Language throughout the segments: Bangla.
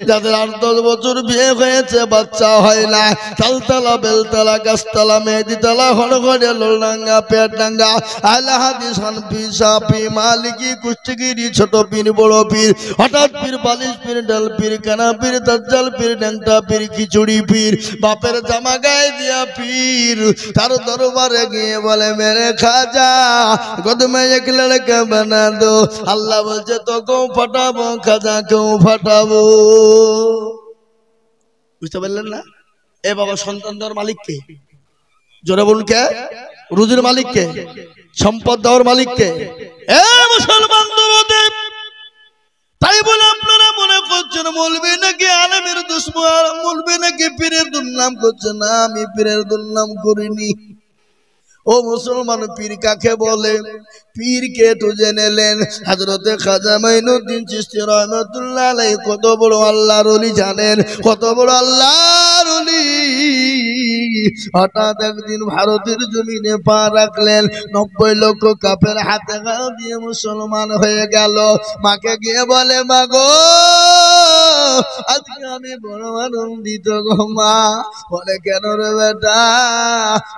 যাদের 8-10 বছর বিয়ে হয়েছে বাচ্চা হয় না, তালতলা বেলতলা গাছতলা মেহেদিতলা হরঘরে লোলডাঙ্গা পেটডাঙ্গা আহলে হাদিস হানফি শাফি মালিকি কুষ্টিগিরি ছোট পীর বড় পীর হঠাৎ পীর বালিশ পীর ডাল পীর কানা পীর দাজ্জাল পীর ড্যাংটা পীর খিচুড়ি পীর বাপের জামা গায়ে দিয়া পীর তার দরবারে গিয়ে বলে মেরে খাজা गोद में एक लड़का बना दो। अल्लाह बोलছে তোকেও ফাটাবো খাজাকেও ফাটাবো। বুঝতে পারলেন না? এ বাবা সন্তান দেওয়ার মালিক কে? জোরে বলুন কে? রুজির মালিক কে? সম্পদ দেওয়ার মালিক কে? এ মুসলমান দরদের তাই বলে আপনারা মনে করছেন মৌলবি নাকি আলেমের দুশমন, মৌলবি নাকি পীরের দুর্নাম করছে। না, আমি পীরের দুর্নাম করিনি। ও মুসলমান, পীর কাকে বলে? পীরকে তো জেনে নেন। হযরতে খাজা মাইনুদ্দিন চিশতি রাহমাতুল্লাহ আলাইহি কত বড় আল্লাহর ওলি জানেন? কত বড় আল্লাহর ওলি। হঠাৎ একদিন ভারতের জমিনে পা রাখলেন, 90 লক্ষ কাফের হাতে গা দিয়ে মুসলমান হয়ে গেল। মাকে গিয়ে বলে মা গো আজকে আমি বড় আনন্দিত গো মা। বলে কেন রে বেটা?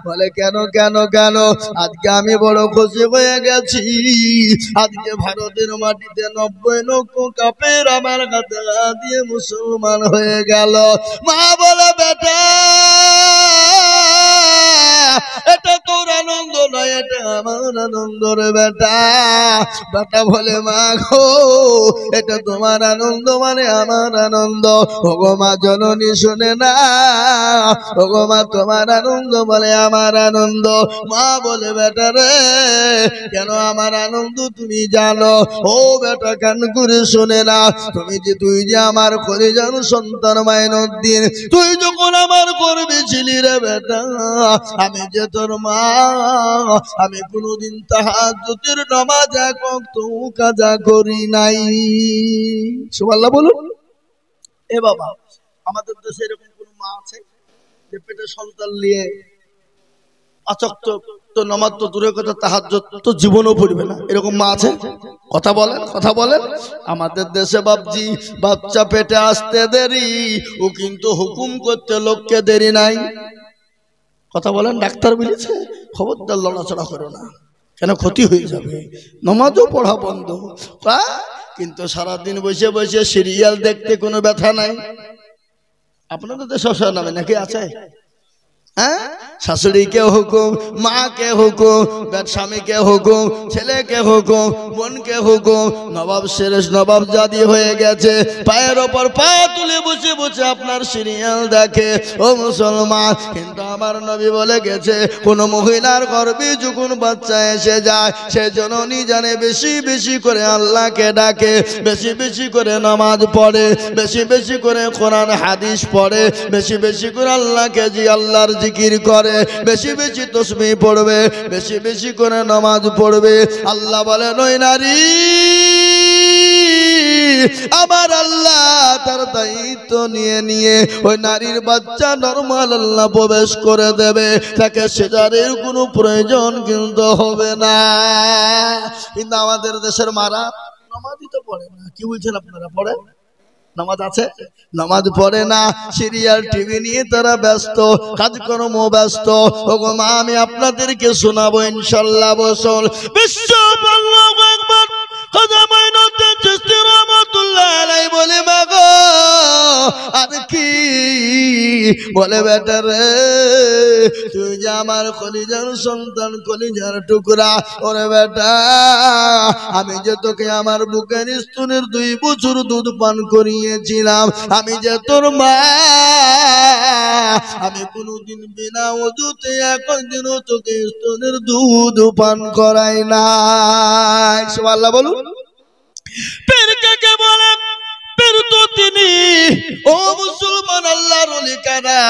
বলে কেন কেন কেন? আজকে আমি বড় খুশি হয়ে গেছি। আজকে ভারতের মাটিতে 90 লক্ষ কাফের আমার হাতে গা দিয়ে মুসলমান হয়ে গেল। মা বলে বেটা এটা তোর আনন্দ নয়, এটা আমার আনন্দ রে বেটা। বেটা বলে মা গো এটা তোমার আনন্দ মানে আমার আনন্দ। ওগো মা জননী শুনে না, ওগো মা তোমার আনন্দ বলে আমার আনন্দ। মা বলে বেটা রে কেন আমার আনন্দ তুমি জানো? ও বেটা কান করে শুনে না, তুই যে আমার কলিজার সন্তান মাইনুদ্দিন, তুই যখন আমার গর্বে ছিলি রে বেটা, আমি যে তোর মা, আমি কোনদিন তাহাজ্জুদের নামাজ এক ওয়াক্ত কাজা করি নাই। সুবহানাল্লাহ বলুন। এ বাবা, আমাদের দেশে এরকম কোন মা আছে যে পেটে সন্তান নিয়ে আচক্ত তো নামাজ তো দূরের কথা তাহাজ্জুদ তো জীবনও পড়বে না, এরকম মা আছে? কথা বলেন, কথা বলেন। আমাদের দেশে বাপজি বাচ্চা পেটে আসতে দেরি, ও কিন্তু হুকুম করতে লোককে দেরি নাই। কথা বলেন। ডাক্তার বলেছে খবরদার লড়াচড়া করো না, কেন ক্ষতি হয়ে যাবে। নামাজও পড়া বন্ধ। কিন্তু সারাদিন বসে বসে সিরিয়াল দেখতে কোনো ব্যথা নাই। আপনাদের দেশে সব নামে নাকি আছে? হ্যাঁ, শাশুড়িকে হুকুম, মাকে হুকুম, স্বামীকে হুকুম, ছেলেকে হুকুম, বোনকে হুকুম। নবাব শেরেশ নবাব জাদি হয়ে গেছে, পায়ের ওপর পা তুলে বসে বসে আপনার সিরিয়াল দেখে। ও মুসলমান, কিন্তু আমার নবী বলে গেছে কোন মহিলার গর্ভে যখন বাচ্চা এসে যায় সে জননী জানে বেশি বেশি করে আল্লাহকে ডাকে, বেশি বেশি করে নামাজ পড়ে, বেশি বেশি করে কোরআন হাদিস পড়ে, বেশি বেশি করে আল্লাহকে জি আল্লাহর জিকির করে, বেশি বেশি তাসবিহ পড়বে, বেশি বেশি করে নামাজ পড়বে। আল্লাহ বলেন ওই নারী আমার আল্লাহ তার দায়িত্ব নিয়ে নিয়ে ওই নারীর বাচ্চা নরমাল আল্লাহ প্রবেশ করে দেবে, তাকে সিজারের কোনো প্রয়োজন কিন্তু হবে না। কিন্তু আমাদের দেশের মারা নামাজই তো পড়ে না। কি বলছেন আপনারা? পড়ে নামাজ আছে, নামাজ পড়ে না, সিরিয়াল টিভি নিয়ে তারা ব্যস্ত, কাজকর্ম ব্যস্ত। ওগো মা আমি আপনাদেরকে শোনাবো ইনশাআল্লাহ। বসল বিশ্ব আল্লাহু আকবার। খাজা মাইনুদ্দিন চিশতি রাহমাতুল্লাহ আলাইহি বলে মা গো আর কি? বলে বেটা রে তুই যে আমার কলিজার সন্তান, কলিজার টুকরা, ওরে বেটা আমি যে তোকে আমার বুকের স্তনের 2 বছর দুধ পান করিয়েছিলাম, আমি যে তোর মা, আমি কোনদিন বিনা ওযুতে একদিনও তোকে স্তনের দুধ পান করাই নাই। সুবহানাল্লাহ বলুন। পীর কাকে বলে? পীর তো তিনি। ও মুসলমান, আল্লাহর ওলি কারা?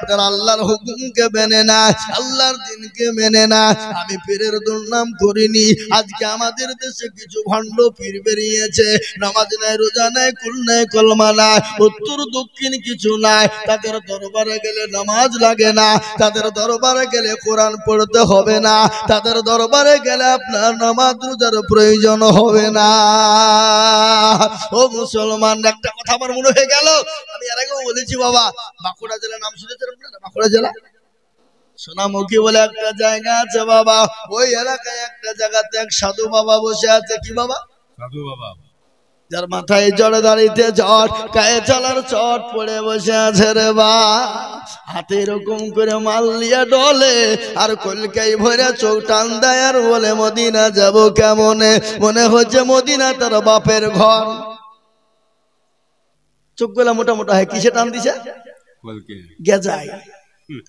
যারা আল্লাহর হুকুমকে মেনে না, আল্লাহর দ্বীনকে মেনে না। আমি পীরের দুর্নাম করিনি। আজকে আমাদের দেশে কিছু ভণ্ড পীর বেরিয়েছে, নামাজ নাই, রোজা নাই, কুল নাই, কলমা নাই, উত্তর দক্ষিণ কিছু নাই। তাদের দরবারে গেলে নামাজ লাগে না, তাদের দরবারে গেলে কোরআন পড়তে হবে না, তাদের দরবারে গেলে আপনার নামাজ রোজার প্রয়োজন হবে না। ও মুসলমান, একটা কথা আমার মনে হয়ে গেল। আমি এর আগেও বলেছি বাবা, বাঁকুড়া জেলার নাম শুনেছেন আপনারা? বাঁকুড়া জেলা সোনামুখী বলে একটা জায়গা আছে বাবা। ওই এলাকায় একটা জায়গাতে এক সাধু বাবা বসে আছে। কি বাবা? সাধু বাবা, যার মাথায় জড়ে দাঁড়িয়ে চট, গায়ে চলার চট পড়ে বসে আছে রে বা। হাতে এরকম করে মাল নিয়ে ডলে, আর কলকাই ভরে চোখ টান দেয় আর বলে মদিনা যাব কেমনে। মনে হচ্ছে মদিনা তার বাপের ঘর। চোখগুলা মোটা মোটা হয়, কিসে টান দিছে? গেজাই।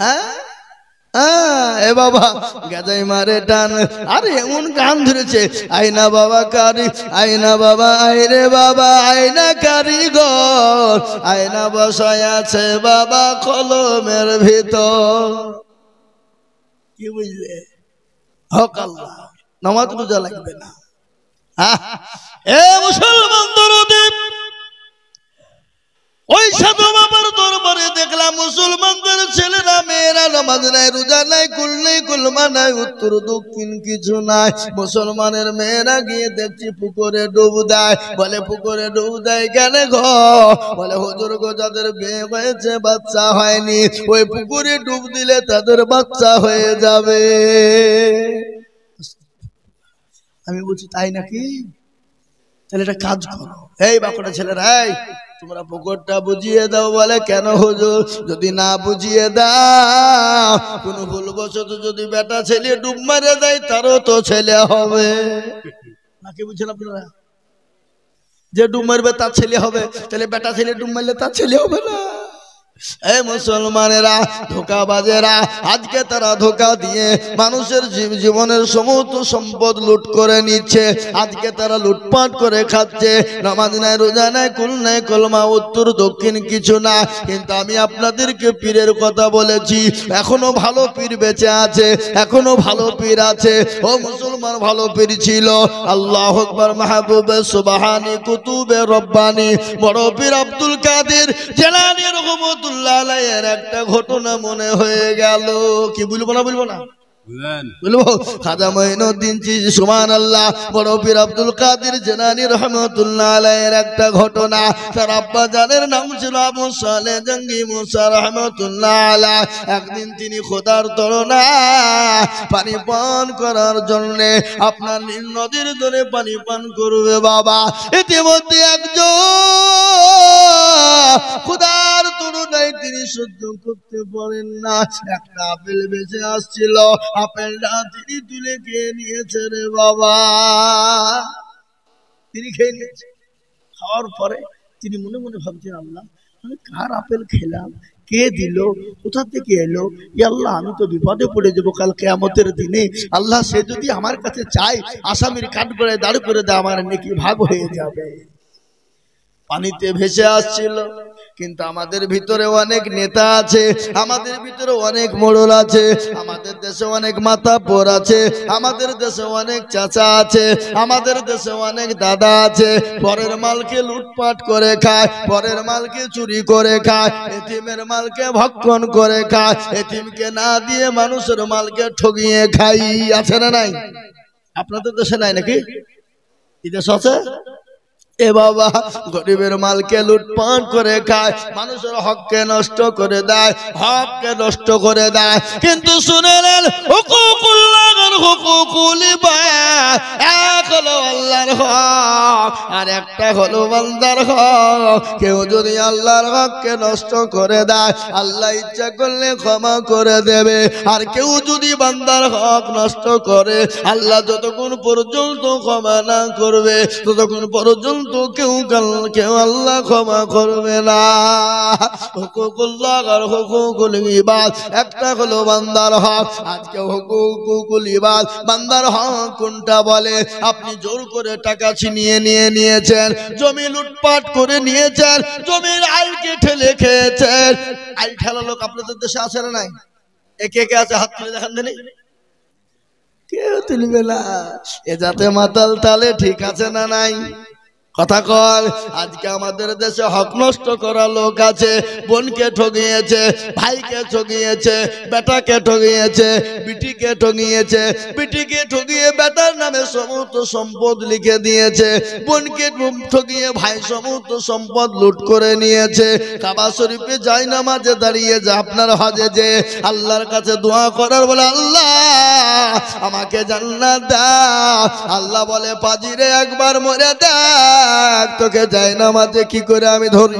হ্যাঁ এ বাবা, গাজাই মারে টান। আরে এমন গান ধরেছে, আয়না বাবা কারি, আয়না বাবা আইরে বাবা, আয়না কারিগর, আয়না বসায় আছে বাবা কলমের ভিতর। কি বুঝলে? হক আল্লাহ, নামাজ রোজা লাগবে না। এ মুসলমান দরদি, ওই সাধু বাবার দরবারে দেখলাম মুসলমানদের ছেলেরা মেয়েরা নামাজ নাই, রোজা নাই, কুল নেই, কুলমা নাই, উত্তর দক্ষিণ কিছু নাই। মুসলমানের মেয়েরা গিয়ে দেখছি পুকুরে ডুব দেয়। বলে পুকুরে ডুব দেয় কেন গো? বলে হুজুর গো, যাদের বিয়ে হয়েছে বাচ্চা হয়নি, ওই পুকুরে ডুব দিলে তাদের বাচ্চা হয়ে যাবে। আমি বলছি তাই নাকি? তাহলে এটা কাজ করো। এই বাঁকুড়া ছেলেরা, এই তোমরা পুকুরটা বুঝিয়ে দাও। বলে কেন হুজুর? যদি না বুঝিয়ে দাও, কোন ভুলবশত যদি বেটা ছেলে ডুব মারে দেয়, তারও তো ছেলে হবে নাকি? বুঝছেন আপনারা? যে ডুব মারবে তার ছেলে হবে, তাহলে বেটা ছেলে ডুব মারলে তার ছেলে হবে না। এই মুসলমানেরা, ধোঁকাবাজেরা, আজকে তারা ধোঁকা দিয়ে মানুষের জীবনের সমস্ত সম্পদ লুট করে নিচ্ছে। আজকে তারা লুটপাট করে খাচ্ছে। নামাজ নাই, রোজা নাই, কুল নাই, কলমা, উত্তর দক্ষিণ কিছু না। কিন্তু আমি আপনাদেরকে পীরের কথা বলেছি, এখনো ভালো পীর বেঁচে আছে, এখনো ভালো পীর আছে। ও মুসলমান, ভালো পীর ছিল। আল্লাহু আকবার, মাহবুবে সুবহানি, কুতুবে রব্বানি, বড় পীর আব্দুল কাদের জিলানী রহমাতুল্লাহ আলাইহির একটা ঘটনা মনে হয়ে গেল। কি বলবো না? বলবো না? বলবো। খাজা মঈনুদ্দিন চিশতি সুবহানাল্লাহ, বড় পীর আব্দুল কাদের জিলানী রহমাতুল্লাহ আলাইহির একটা ঘটনা। তার আব্বা জানের নাম ছিল আবু সালেহ জঙ্গি মুসা রহমাতুল্লাহ আলাইহি। একদিন তিনি খোদার তরনায় পানি পান করার জন্য আপনার নীল নদীর ধরে পানি পান করবে বাবা। ইতিমধ্যে একজন খোদার তরুণাই তিনি সহ্য করতে পারেন না। একটা আপেল বেঁচে আসছিল, আপেলটা তিনি তুলে খেয়ে নিয়েছে রে বাবা। তিনি খেয়ে নিয়েছে। খাওয়ার পরে তিনি মনে মনে ভাবছেন, আল্লাহ আমি কার আপেল খেলাম, কে দিল, কোথা থেকে এলো? আল্লাহ আমি তো বিপদে পড়ে যাবো কাল কিয়ামতের দিনে। আল্লাহ সে যদি আমার কাছে চাই, আসামির কাঠ করে দাঁড় করে দেয়, আমার নেকি ভাগ হয়ে যাবে। পানিতে ভেসে আসছিল। কিন্তু আমাদের ভিতরে অনেক নেতা আছে, আমাদের ভিতরে অনেক মোড়ল আছে, আমাদের দেশে অনেক মাতাব্বর আছে, আমাদের দেশে অনেক চাচা আছে, আমাদের দেশে অনেক দাদা আছে। পরের মালকে লুটপাট করে খায়, পরের মালকে চুরি করে খায়, এতিমের মালকে ভক্ষণ করে খায়, এতিমকে না দিয়ে মানুষের মালকে ঠগিয়ে খাই। আছে না নাই? আপনাদের দেশে নাই নাকি? এই দেশ আছে? এ বাবা, গরিবের মালকে লুটপাট করে খায়, মানুষের হককে নষ্ট করে দেয়, হককে নষ্ট করে দেয়। কিন্তু শুনে নেন, হুকুকুল্লাহর হুকুকুল ইবাদ, এক হলো আল্লাহর হক আর একটা হলো বান্দার হক। কেউ যদি আল্লাহর হককে নষ্ট করে দেয়, আল্লাহ ইচ্ছা করলে ক্ষমা করে দেবে। আর কেউ যদি বান্দার হক নষ্ট করে, আল্লাহ যতক্ষণ পর্যন্ত ক্ষমা না করবে, ততক্ষণ পর্যন্ত কেউ আল্লাহ ক্ষমা করবে না। হুকুকুল্লাহ আর হুকুকুল ইবাদ, একটা হলো বান্দার হক। আজকে হুকুকুল ইবাদ, বান্দার হক কোনটা বলে? আপনি জোর করে টাকা ছিনিয়ে নিয়েছেন, জমি লুটপাট করে নিয়েছেন, জমির আইলকে ঠেলে খেয়েছেন। আইল ঠেলা লোক আপনাদের দেশে আছে না নাই? একে একে আছে, হাত তুলে দেখান দেনি। কেউ তুলবে না। এ যাতে মাতাল তালে ঠিক আছে না নাই? কথা কয় আজকে আমাদের দেশে হক নষ্ট করা লোক আছে, বোনকে ঠকিয়েছে, ভাইকে ঠকিয়েছে, বেটাকে ঠকিয়েছে, বিটিকে ঠকিয়েছে, বিটিকে ঠকিয়ে বেটার নামে সমস্ত সম্পদ লিখে দিয়েছে, বোনকে ঠকিয়ে ভাই সমস্ত সম্পদ লুট করে নিয়েছে। কাবা শরীফে যাই নামাজে দাঁড়িয়ে যে আপনার হজে যে আল্লাহর কাছে দোয়া করার বলে আল্লাহ আমাকে জান্নাত দাও, আল্লাহ বলে পাজিরে একবার মরে দেখ তোকে যাই নামাজে কি করে আমি ধরি।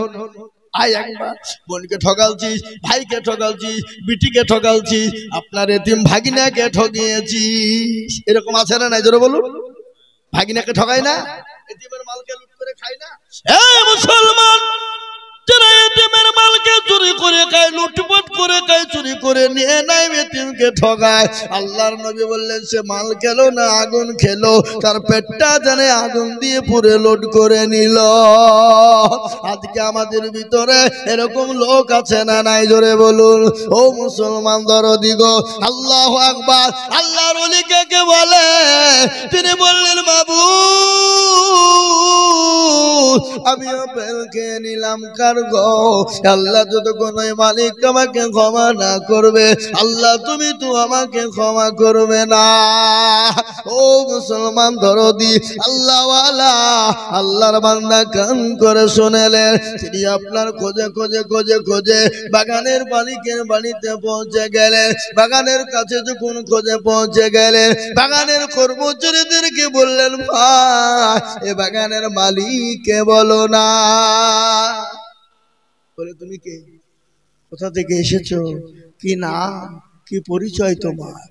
আয় একবার বোনকে ঠকালছিস, ভাইকে ঠকালছিস, বিটিকে ঠকালছিস, আপনার এতিম ভাগিনাকে ঠকিয়েছিস। এরকম আছে না নাই জোরে বলুন? ভাগিনাকে ঠকাই না, এতিমের মালকে লুট করে খাই না? এই মুসলমান যারা এতিমের মালকে চুরি করে খায়, লুটপাট করে খায়, চুরি করে নিয়ে নাই, এতিমকে ঠকায়, আল্লাহর নবী বললেন সে মাল খেলো না আগুন খেলো, তার পেটটা জানে আগুন দিয়ে পুরে লোড করে নিল। আজকে আমাদের ভিতরে এরকম লোক আছে না নাই জোরে বলুন? ও মুসলমান দরদি গো, আল্লাহু আকবার। আল্লাহর ওলি কাকে বলে? তিনি বললেন বাবু আমি আপেল খেয়ে নিলাম কার গো, আল্লাহ যতক্ষণ ওই মালিক আমাকে ক্ষমা না করবে, আল্লাহ তুমি তো আমাকে ক্ষমা করবে না। ও মুসলমান দরদি আল্লাহওয়ালা, আল্লাহর বান্দা কান করে শুনেলেন, তিনি আপনার খোঁজে খোঁজে খোঁজে খোঁজে বাগানের মালিকের বাড়িতে পৌঁছে গেলেন। বাগানের কাছে যখন খোঁজে পৌঁছে গেলেন, বাগানের কর্মচারীদেরকে বললেন ভাই এ বাগানের মালিককে বলো না। বলে তুমি কে, কোথা থেকে এসেছো, কি নাম, কি পরিচয় তোমার?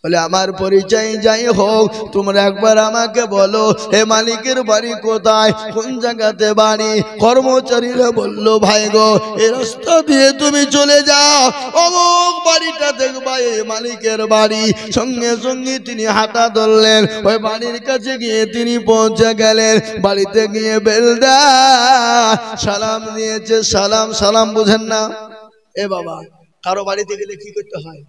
বলে আমার পরিচয় যাই হোক তোমরা একবার আমাকে বলো হে মালিকের বাড়ি কোথায়, কোন জায়গাতে বাড়ি? কর্মচারীরা বললো ভাই গো এই রাস্তা দিয়ে তুমি চলে যাও, অমুক বাড়িটা দেখবা এই মালিকের বাড়ি। সঙ্গে সঙ্গে তিনি হাঁটা ধরলেন, ওই বাড়ির কাছে গিয়ে তিনি পৌঁছে গেলেন। বাড়িতে গিয়ে বেলদা সালাম দিয়েছে। সালাম সালাম বুঝেন না? এ বাবা কারো বাড়িতে গেলে কি করতে হয়?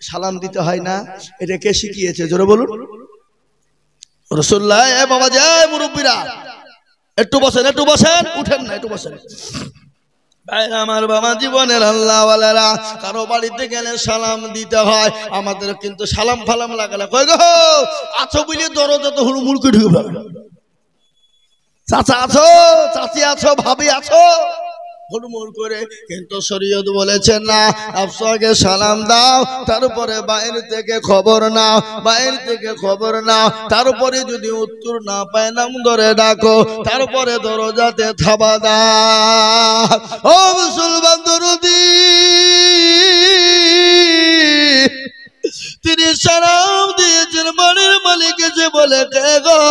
সালাম দিতে হয় না? এটা কে শিখিয়েছে জোরে বলুন? রাসূলুল্লাহ। এ বাবা যায় মুরব্বীরা একটু বসেন, একটু বসেন, উঠেন না, একটু বসেন। আমার বাবা জীবনের আল্লাহওয়ালারা কারো বাড়িতে গেলে সালাম দিতে হয়। আমাদের কিন্তু সালাম ফালাম লাগালে কই গো আছো বলে দরজা তো হুড়মুড় করে ঢুকে পড়ে। চাচা আছো, চাচি আছো, ভাবি আছো, হুড়মুড় করে। কিন্তু শরীয়ত বলেছেন না, আফসাকে সালাম দাও, তারপরে বাইরে থেকে খবর নাও, বাইরে থেকে খবর নাও, তারপরে যদি উত্তর না পায় নাম ধরে ডাকো, তারপরে দরজাতে থাবা দাও। ও মুসলমান দরদি তিনি সালাম দিয়েছেন, বাড়ির মালিক এসে বলে কে গো?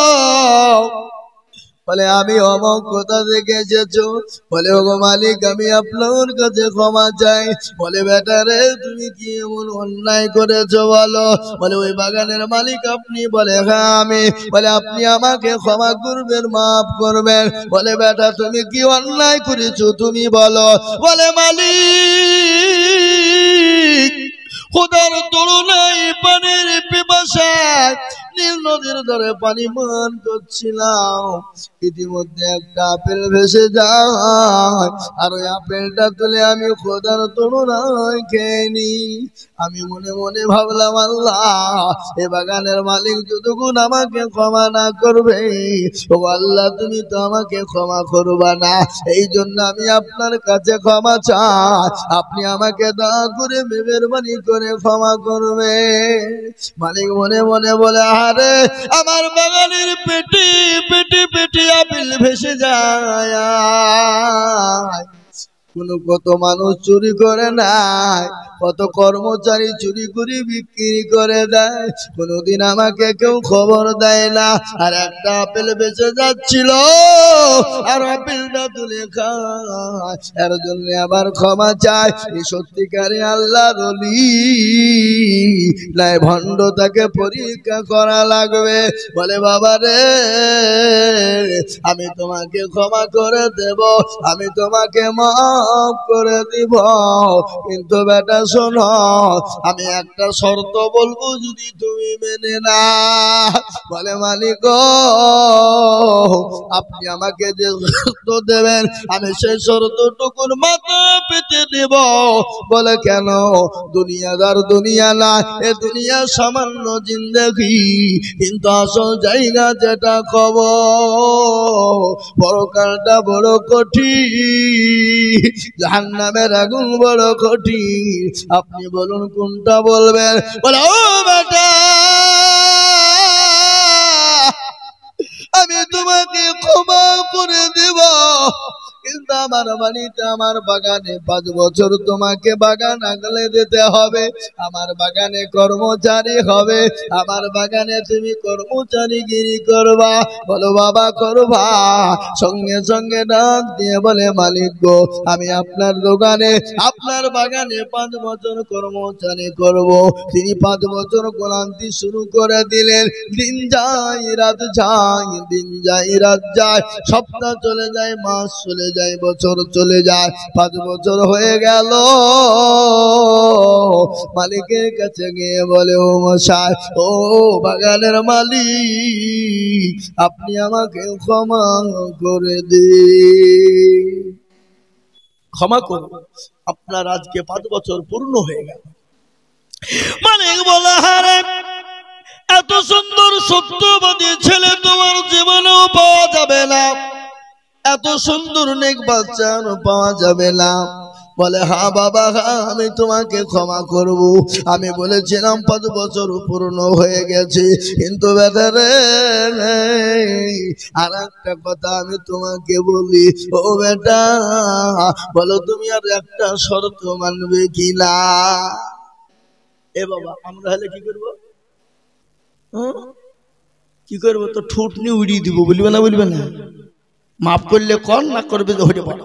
বলে আমি অমক কোথা থেকে এসেছো? বলে ওগো মালিক আমি আপনার কাছে ক্ষমা চাই। বলে বেটা রে তুমি কি এমন অন্যায় করেছো বলো? বলে ওই বাগানের মালিক আপনি? বলে হ্যাঁ আমি। বলে আপনি আমাকে ক্ষমা করবেন, মাফ করবেন। বলে বেটা তুমি কি অন্যায় করেছো তুমি বলো। বলে মালিক খোদার তুলনায় পানির পিপাসায় নীল নদীর ধারে পানি পান করছিলাম, ইতিমধ্যে একটা আপেল ভেসে যায়, আর ওই আপেলটা তুলে আমি খোদার তুলনায় খেয়ে নি। আমি মনে মনে ভাবলাম আল্লাহ এ বাগানের মালিক যতক্ষণ আমাকে ক্ষমা না করবে, ও আল্লাহ তুমি তো আমাকে ক্ষমা করবা না, এই জন্য আমি আপনার কাছে ক্ষমা চাই, আপনি আমাকে দয়া করে মেহেরবানি করে ক্ষমা করবে। মালিক মনে মনে বলে আরে আমার বাগানের পেটে পেটে পেটে আপেল ভেসে যায়, কত মানুষ চুরি করে নাই, কত কর্মচারী চুরি করে বিক্রি করে দেয়, কোনদিন আমাকে কেউ খবর দেয় না। আর একটা আপেল বেঁচে যাচ্ছিল, আর আপেলটা তুলে খায়, এর জন্য আবার ক্ষমা চায়। এই সত্যিকারে আল্লাহর ওলি নাই ভণ্ড, তাকে পরীক্ষা করা লাগবে। বলে বাবা রে আমি তোমাকে ক্ষমা করে দেব, আমি তোমাকে মাফ করে দিব, কিন্তু বেটা শোনো, আমি একটা শর্ত বলবো, যদি তুমি মেনে না। বলে মালিক গো, আপনি আমাকে যে শর্ত দেবেন আমি সেই শর্তটুকুর মাথা পেতে দেব। বলে কেন? দুনিয়াদার দুনিয়া না, এ দুনিয়া সামান্য জিন্দেগি, কিন্তু আসল জায়গা যেটা কবর, পরকালটা বড় কঠিন, জাহান্নামের আগুন বড় কঠিন। আপনি বলুন কোনটা বলবেন? বলে ও বেটা, আমি তোমাকে ক্ষমা করে দেব, কিন্তু আমার বাড়িতে আমার বাগানে 5 বছর তোমাকে বাগান আগলে দিতে হবে। আমার বাগানে কর্মচারী হবে, আমার বাগানে তুমি কর্মচারীগিরি করবা। বলো বাবা করবা। সঙ্গে সঙ্গে ডাক দিয়ে বলে মালিক গো, আমি আপনার দোকানে আপনার বাগানে 5 বছর কর্মচারী করব। তিনি 5 বছর গোলান্তি শুরু করে দিলেন। দিন যায় রাত যায়, দিন যায় রাত যায়, সপ্তাহ চলে যায়, মাস চলে যায়, বছর চলে যায়। 5 বছর হয়ে গেল। মালিকের কাছে গিয়ে বলে ও মশাই, ও বাগানের মালিক, আপনি আমাকে ক্ষমা করে দিন, ক্ষমা করুন, আপনার আজকে 5 বছর পূর্ণ হয়ে গেল। মালিক বলে হারে, এত সুন্দর সত্যবাদী ছেলে তোমার জীবনেও পাওয়া যাবে না, এত সুন্দর নেক বাচ্চা পাওয়া যাবে না। বলে হ্যাঁ বাবা, হ্যাঁ আমি তোমাকে ক্ষমা করব। আমি বলেছিলাম 5 বছর পূর্ণ হয়ে গেছে, কিন্তু বেটা রে, আর একটা কথা আমি তোমাকে বলি। ও বেটা, বলো তুমি আর একটা শর্ত মানবে কিনা? এ বাবা, আমরা হলে কি করবো? কি করবো? তো ঠোঁট নিয়ে উড়িয়ে দিব, বলবে না? বলবে না? মাফ করলে কর, না করবে হয়ে পড়ো,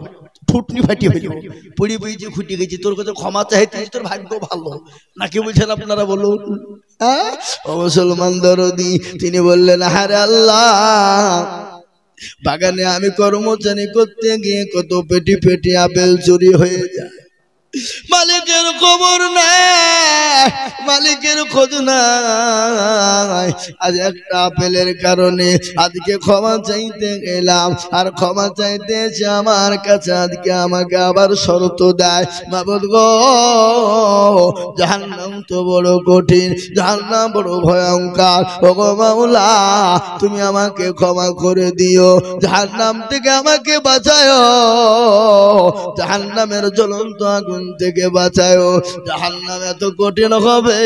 ঠুটনি ফাটিয়ে হয়ে যাবো। পড়ি বই যে খুঁটি গেছি, তোর কাছে ক্ষমা চাইতে তোর ভাগ্য ভালো, নাকি বলছেন আপনারা বলুন? ও মুসলমান দরদি, তিনি বললেন হারে আল্লাহ, বাগানে আমি কর্মচারী করতে গিয়ে কত পেটি পেটি আপেল চুরি হয়ে যায়, মালিকের খবর নাই, মালিকের খোঁজ নাই। আজ একটা আপেলের কারণে আজকে ক্ষমা চাইতে গেলাম, আর ক্ষমা চাইতে এসে আমার কাছে আজকে আমাকে আবার শর্ত দেয়। মাবুদ গো, জাহান্নাম তো বড় কঠিন, জাহান্নাম বড় ভয়ঙ্কর। ওগো মাওলা, তুমি আমাকে ক্ষমা করে দিও, জাহান্নাম থেকে আমাকে বাঁচাও, জাহান্নামের জ্বলন্ত আগুন থেকে বাঁচাও। জাহান্নাম এত কঠিন হবে,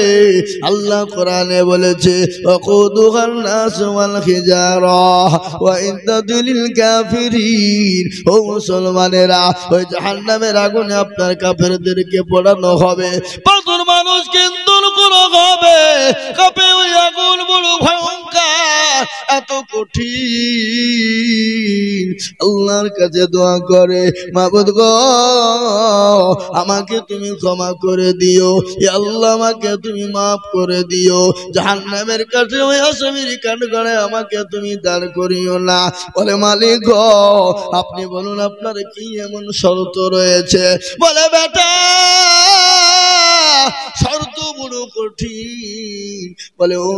আল্লাহ কোরআনে বলেছে ওয়াকুদুহান নাস ওয়াল হিজারা ওয়া ইদ্দাতুল লিল কাফিরিন। ও মুসলমানেরা, ওই জাহান্নামের আগুনে আপনার কাফেরদেরকে পোড়ানো হবে, পাথর মানুষ কিন্তু করা হবে, কাপে ওই আগুন বড় ভয়ঙ্কর, এত কঠিন। আল্লাহর কাছে দোয়া করে, মাবুদ গো, আমাকে তুমি ক্ষমা করে দিও, ইয়া আল্লাহ আমাকে তুমি মাফ করে দিও, জাহান্নামের কাছে ওই আসামির কাঠগড়ায় আমাকে তুমি দাঁড় করিও না। বলে মালিক গো, আপনি বলুন আপনার কি এমন শর্ত রয়েছে? বলে বেটা, শর্ত বড় কঠিন। বলে ও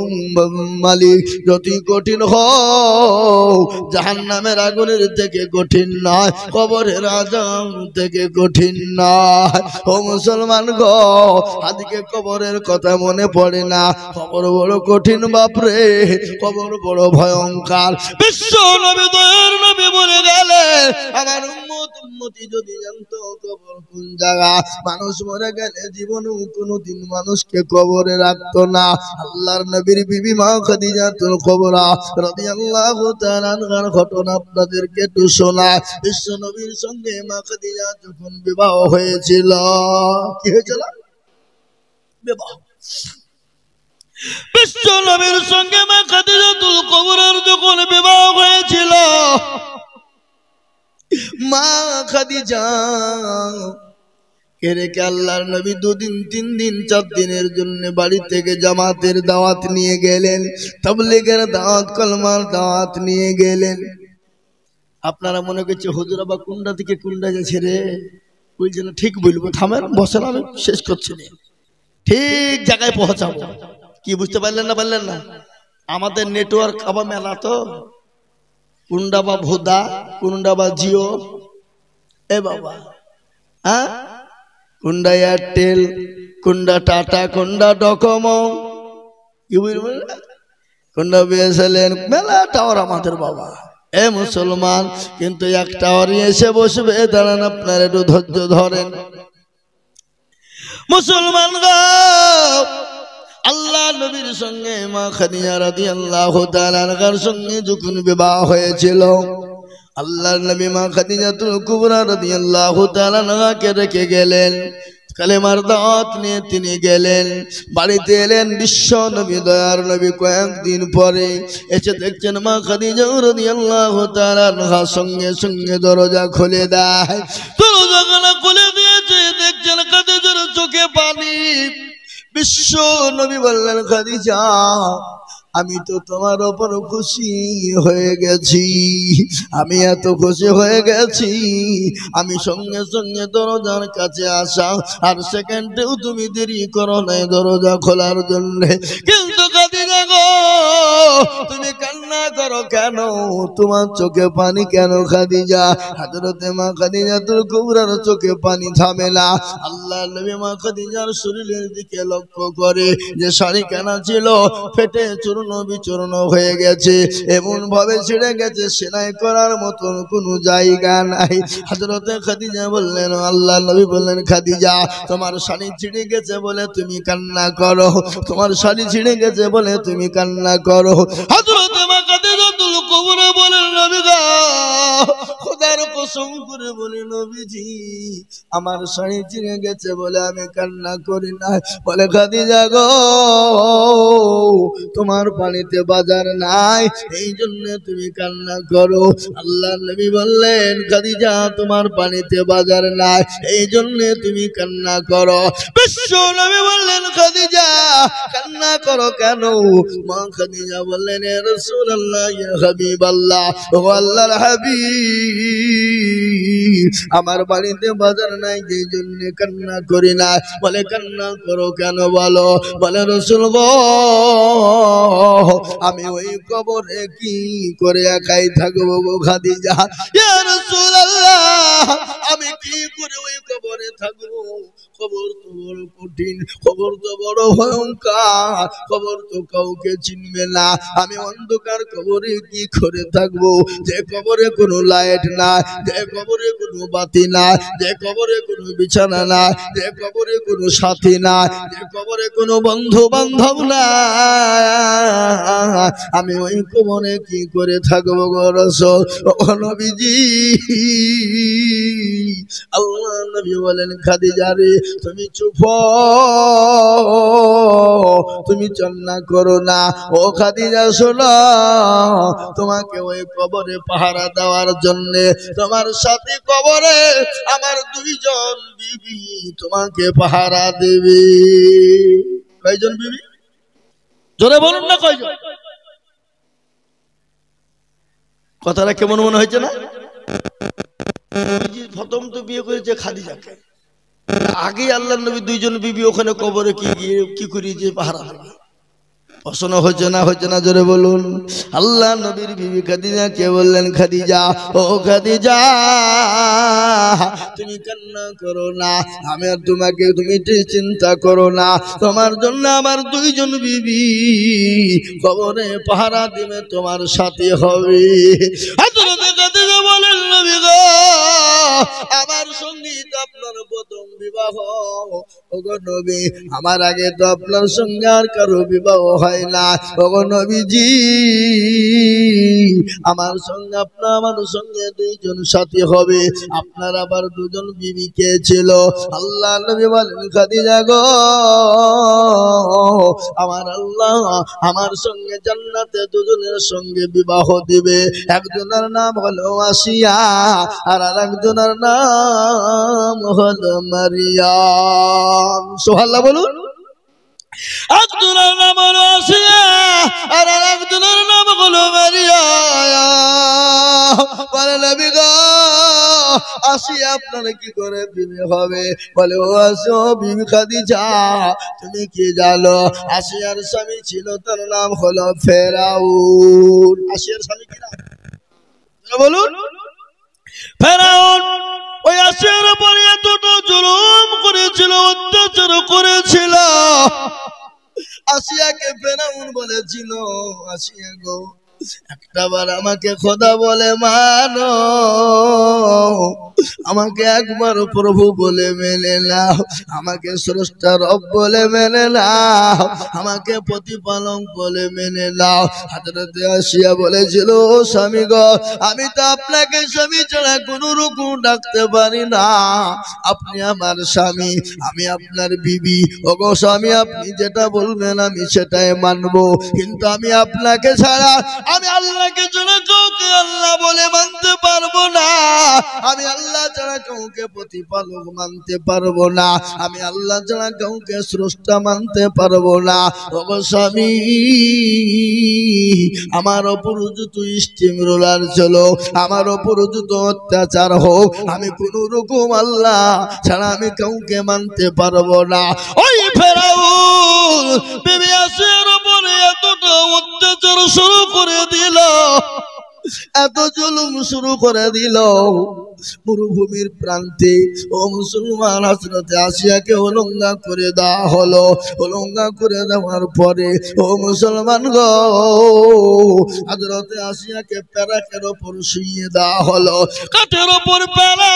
মালিক, যতই কঠিন হোক, জাহান্নামের আগুনের থেকে কঠিন নয়, কবরের আযাব থেকে কঠিন নয়। ও মুসলমান গো, আজকে কবরের কথা মনে পড়ে না, কবর বড় কঠিন বাপরে, কবর বড় ভয়ঙ্কর। বিশ্ব নবী দয়ার নবী বলে গেলেন, আমার উম্মতি যদি জানতো কবর কোন জায়গা, মানুষ মরে গেলে জীবনে কোনোদিন মানুষকে কবরে রাখতো না। আল্লাহর নবীর বিবি মা খাদিজাতুল কুবরা রাদিয়াল্লাহু তাআলা আনহার ঘটনা আপনাদেরকে একটু শোনায়। বিশ্ব নবীর সঙ্গে মা খাদিজা যখন বিবাহ হয়েছিল, কি হয়েছিল? বিবাহ। বিশ্ব নবীর সঙ্গে মা খাদিজাতুল কুবরার যখন বিবাহ হয়েছিল, মা খাদিজা রেখে আল্লাহর নবী 2 দিন 3 দিন 4 দিনের জন্য বাড়ি থেকে জামাতের দাওয়াত নিয়ে গেলেন, তাবলীগের দাওয়াত, কলমার দাওয়াত নিয়ে গেলেন। আপনারা মনে করছে হুজুর আবার কুন্ডা থেকে কুন্ডা গেছে রে, বলছে না ঠিক বলবো, থামেন বসেন, আমি শেষ করছি না, ঠিক জায়গায় পৌঁছাবো। কি বুঝতে পারলেন না? পারলেন না? আমাদের নেটওয়ার্ক আবার মেলা তো, কোনটা বা ভোদা, কোনটা বা জিও, এ বাবা, হ্যাঁ, কোনটা এয়ারটেল, কোনটা টাটা, কোনটা ডকোমো, কি বুঝবেন, কোনটা বিএসএনএল, মেলা টাওয়ার আমাদের বাবা। এ মুসলমান, কিন্তু এক টাওয়ারই এসে বসবে, দাঁড়ান আপনার একটু ধৈর্য ধরেন। মুসলমান গো, আল্লাহ নবীর সঙ্গে মা খাদিজা রাদিয়াল্লাহু তাআলা আনহার সঙ্গে যখন বিবাহ হয়েছিল, আল্লাহর নবী মা খাদিজাতুল কুবরা রাদিয়াল্লাহু তাআলা আনহাকে রেখে গেলেন। কালেমার দাওয়াত নিয়ে তিনি গেলেন, বাড়িতে এলেন বিশ্ব নবী দয়ার নবী। কয়েকদিন পরে এসে দেখছেন মা খাদিজা রাদিয়াল্লাহু তাআলা আনহা সঙ্গে সঙ্গে দরজা খুলে দেয়। দরজা খুলে দিয়েছে, দেখছেন খাদিজার চোখে পানি। বিশ্ব নবী বললেন, খাদিজা, আমি তো তোমার ওপর খুশি হয়ে গেছি, আমি এত খুশি হয়ে গেছি, আমি সঙ্গে সঙ্গে দরজার কাছে আসা, আর সেকেন্ডেও তুমি দেরি করো নাই দরজা খোলার জন্য। কিন্তু খাদিজা গো, তুমি কান্না করো কেন? তোমার চোখে পানি কেন খাদিজা? হযরতে মা খাদিজাতুল কুবরার চোখে পানি থামে না। আল্লাহ নবী মা খাদিজার শরীরের দিকে লক্ষ্য করে, যে শাড়ি কেনা ছিল ফেটে চূর্ণ বিচূর্ণ হয়ে গেছে, এমন ভাবে ছিঁড়ে গেছে, সেলাই করার মতন কোনো জায়গা নাই। হযরতে খাদিজা বললেন, আল্লাহ নবী বললেন, খাদিজা, তোমার শাড়ি ছিঁড়ে গেছে বলে তুমি কান্না করো, তোমার শাড়ি ছিঁড়ে গেছে বলে তুমি কান্না করো। হযরতে মা খাদিজাতুল কুবরা বলেন, নবী গো, খোদার কসম করে বলি নবীজি, আমার শাড়ি ছিঁড়ে গেছে বলে আমি কান্না করি না। বলে, খাদিজা গো, তোমার পানিতে বাজার নাই, এই জন্য তুমি কান্না করো। আল্লাহ নবী বললেন, খাদিজা, তোমার পানিতে বাজার নাই, এই জন্য তুমি কান্না করো। বিশ্ব নবী বললেন, খাদিজা, কান্না করো কেন? মা খাদিজা বললেন, ইয়া রাসূলুল্লাহ, ইয়া হাবিবাল্লাহ, ও আল্লাহর হাবিব, আমার বাড়িতে বাজার নাই, এই জন্য কান্না করি না। বলে, কান্না করো কেন বলো? বলে, রাসূল গো, আমি ওই কবরে কি করে একাই থাকবো গো খাদিজা? ইয়া রাসূলুল্লাহ, আমি কি করে ওই কবরে থাকবো? কবর তো বড় কঠিন, কবর তো বড় ভয়ঙ্কর, কবর তো কাউকে চিনবে না, আমি অন্ধকার কবরে কি করে থাকবো? যে কবরে কোনো লাইট না, যে কবরে কোনো বাতি না, যে কবরে কোনো বিছানা না, যে কবরে কোনো সাথী না, যে কবরে কোনো বন্ধু বান্ধব না, আমি ওই কবরে কি করে থাকবো গো রাসূল? ও নবীজি, আল্লাহ নবী বলেন, খাদিজা রে, তুমি চুপ, তুমি কান্না করো না। ও খাদিজা, শোনো, তোমাকে ওই কবরে পাহারা দেওয়ার জন্য তোমার সাথে কবরে আমার দুইজন বিবি তোমাকে পাহারা দেবে। কয়জন বিবি? জোরে বলুন না, কয়জন? কথাটা কেমন মনে হয়েছে না? প্রথম তো বিয়ে করেছে খাদিজাকে, আগে আল্লাহ নবী দুইজন বিবি ওখানে কবরে কি গিয়ে কি করিয়েছে, পাহারা দেবে। প্রশ্ন হচ্ছে না, হচ্ছে না? জোরে বলুন। আল্লাহ নবীর বিবি খাদিজাকে বললেন, খাদিজা, ও খাদিজা, তুমি কান্না করো না, আমি আর তোমাকে, তুমি চিন্তা করো না, তোমার জন্য আমার দুইজন বিবি কবরে পাহারা দিবে, তোমার সাথে হবে। হযরতে খাদিজা বলেন, নবী গো, আমার সঙ্গে তো আপনার প্রথম বিবাহ, ওগো নবী, আমার আগে তো আপনার সঙ্গে আর কারো বিবাহ হয় না। ওগো নবীজি, আমার সঙ্গে আপনার, আমার সঙ্গে দুইজন সাথী হবে, আপনার আবার দুজন বিবি কে ছিল? আল্লাহ নবী বলেন, খাদিজা গো, আমার আল্লাহ আমার সঙ্গে জান্নাতে দুজনের সঙ্গে বিবাহ দিবে। একজনের নাম হলো আসিয়া, আর আরেকজনের নাম হলো মারিয়াম। সুবহানাল্লাহ বলুন। একজনের নাম হলো আসিয়া, আর আরেকজনের নাম হলো মারিয়াম। বলে, নবী গো, আসিয়া আপনার কি করে বিবি হবে? বলে ও আসো বিবি খাদিজা, তুমি কি জানো আসিয়ার স্বামী ছিল, তার নাম হলো ফেরাউন। আসিয়ার স্বামী কি নাম বলুন? ফেরাউন। ওই আসিয়ার উপরে এতটা জুলুম করেছিল, অত্যাচার করেছিল। আসিয়াকে ফেরাউন বলেছিল, আসিয়া গো একটাবার আমাকে খোদা বলে মানো, আমাকে একবার প্রভু বলে মেনে নাও, আমাকে স্রষ্টা রব বলে মেনে নাও, আমাকে প্রতিপালক বলে মেনে নাও। হযরতে আসিয়া বলেছিল, ও স্বামী গো, আমি তো আপনাকে স্বামী ছাড়া কোনো রকম ডাকতে পারি না। আপনি আমার স্বামী, আমি আপনার বিবি। ওগো স্বামী, আপনি যেটা বলবেন আমি সেটাই মানবো, কিন্তু আমি আপনাকে ছাড়া, আমি আল্লাহকে ছাড়া কাউকে আল্লাহ বলে মানতে পারবো না। আমি আল্লাহ ছাড়া কাউকে প্রতিপালক মানতে পারবো না। আমি আল্লাহ ছাড়া কাউকে স্রষ্টা মানতে পারবো না। ওগো স্বামী, আমার ওপর যত স্টিম রোলার চলো, আমার ওপর যত অত্যাচার হোক, আমি কোন রকম আল্লাহ ছাড়া আমি কাউকে মানতে পারবো না। ওই ফেরাউন বিবি আসিয়ার উপরে এতটা অত্যাচার শুরু করে দিল, এত জুলুম শুরু করে দিল। মরুভূমির প্রান্তে ও মুসলমান হযরতে আসিয়াকে উলঙ্গা করে দেওয়া হলো। উলঙ্গা করে দেওয়ার পরে ও মুসলমান গো, হযরতে আসিয়াকে প্যারাকের ওপর শুইয়ে দেওয়া হলো, কাঠের ওপর প্যারা।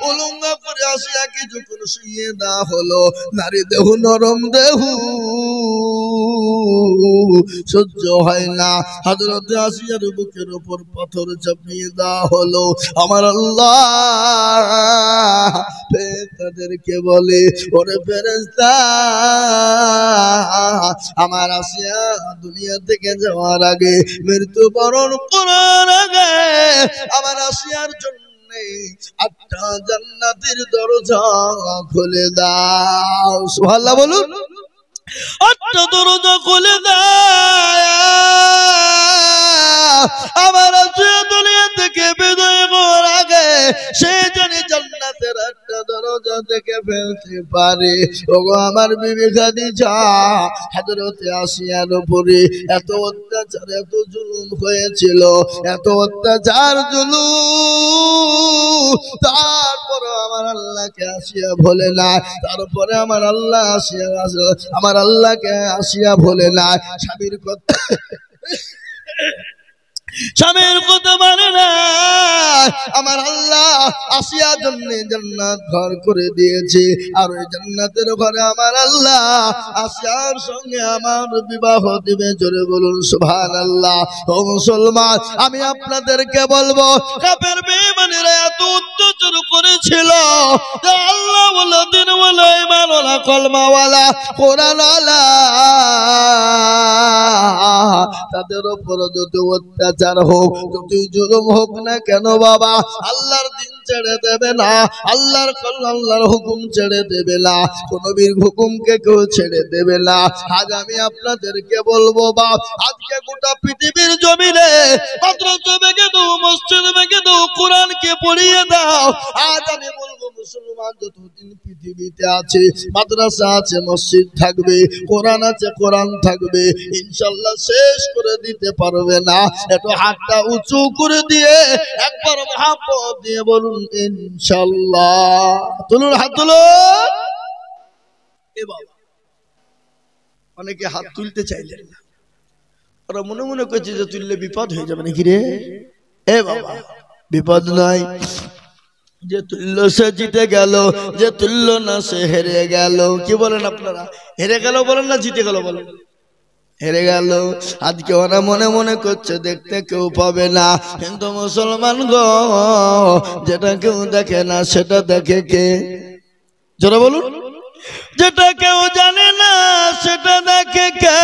উলঙ্গা করে আসিয়াকে যখন শুইয়ে দেওয়া হলো, নারী দেহ নরম দেহ, সহ্য হয় না। হযরতে আসিয়ার বুকের উপর পাথর চাপিয়ে দেওয়া হলো। আমার আল্লাহ ফেরেশতাদেরকে বলে, ওরে ফেরেশতা, আমার আসিয়া দুনিয়া থেকে যাওয়ার আগে, মৃত্যুবরণ করার আগে, আমার আসিয়ার জন্য 8টা জান্নাতের দরজা খুলে দাও। সুবহানাল্লাহ বলুন। 8টা দরজা খুলে দাও, আমার আসিয়া দুনিয়া থেকে বিদায় হওয়ার আগে সে জানি জান্নাতের 8টা দরজা থেকে ফেলতে পারে। ওগো আমার বিবি খাদিজা, হযরতে আসিয়ার উপরে এত অত্যাচার, এত জুলুম হয়েছিল, এত অত্যাচার জুলুম, তারপরে আমার আল্লাহকে আসিয়া ভোলে না। তারপরে আমার আল্লাহ আসিয়া, আমার আল্লাহকে আসিয়া ভোলে না। স্বামীর কথা, স্বামীর কথা মানে না। আমার আল্লাহ আসিয়ার জন্য জান্নাত ঘর করে দিয়েছে, আর ওই জান্নাতের ঘরে আমার আল্লাহ আসিয়ার সঙ্গে আমার বিবাহ দিবে। জোরে বলুন সুবহানাল্লাহ। ও মুসলমান, আমি আপনাদেরকে বলবো, কাফের বেঈমানেরা এত অত্যাচার করেছিল, আল্লাহ ওয়ালা, দিন ওয়ালা, ঈমান ওয়ালা, কলমা ওয়ালা, কোরআন ওয়ালা, তাদের উপর যত অত্যাচার হোক, যতই জুলুম হোক না কেন বাবা, আল্লাহর দিন ছেড়ে দেবে না, আল্লাহর কল, আল্লাহর হুকুম ছেড়ে দেবে না, কোন নবীর হুকুমকে কেউ ছেড়ে দেবে না। আজ আমি আপনাদেরকে বলবো বাপ, আজকে গোটা পৃথিবীর জমিনে মাদ্রাসা ভেঙে দাও, মসজিদ ভেঙে দাও, কোরআনকে পড়িয়ে দাও। আজ আমি বলবো মুসলমান যতদিন পৃথিবীতে আছে, মাদ্রাসা আছে, মসজিদ থাকবে, কোরআন আছে, কোরআন থাকবে, ইনশাআল্লাহ শেষ করে দিতে পারবে না। একটু হাতটা উঁচু করে দিয়ে একবার মহব্বত দিয়ে বলুন ইনশাআল্লাহ। তুলুন হাত তুলুন। এ বাবা, অনেকে হাত তুলতে চাইলেন না, ওরা মনে মনে করছে যে তুললে বিপদ হয়ে যাবে নাকি রে। এ বাবা, বিপদ নয়। যে তুল্য সে জিতে গেল, যে তুল্য না সে হেরে গেল। কি বলেন আপনারা? হেরে গেল বলেন না জিতে গেল বলেন? হেরে গেল। আজকে ওরা মনে মনে করছে দেখতে কেউ পাবে না, কিন্তু মুসলমান গো, যেটা কেউ দেখে না সেটা দেখে কে? জোরে বলুন। যেটা কেউ জানে না সেটা দেখে কে,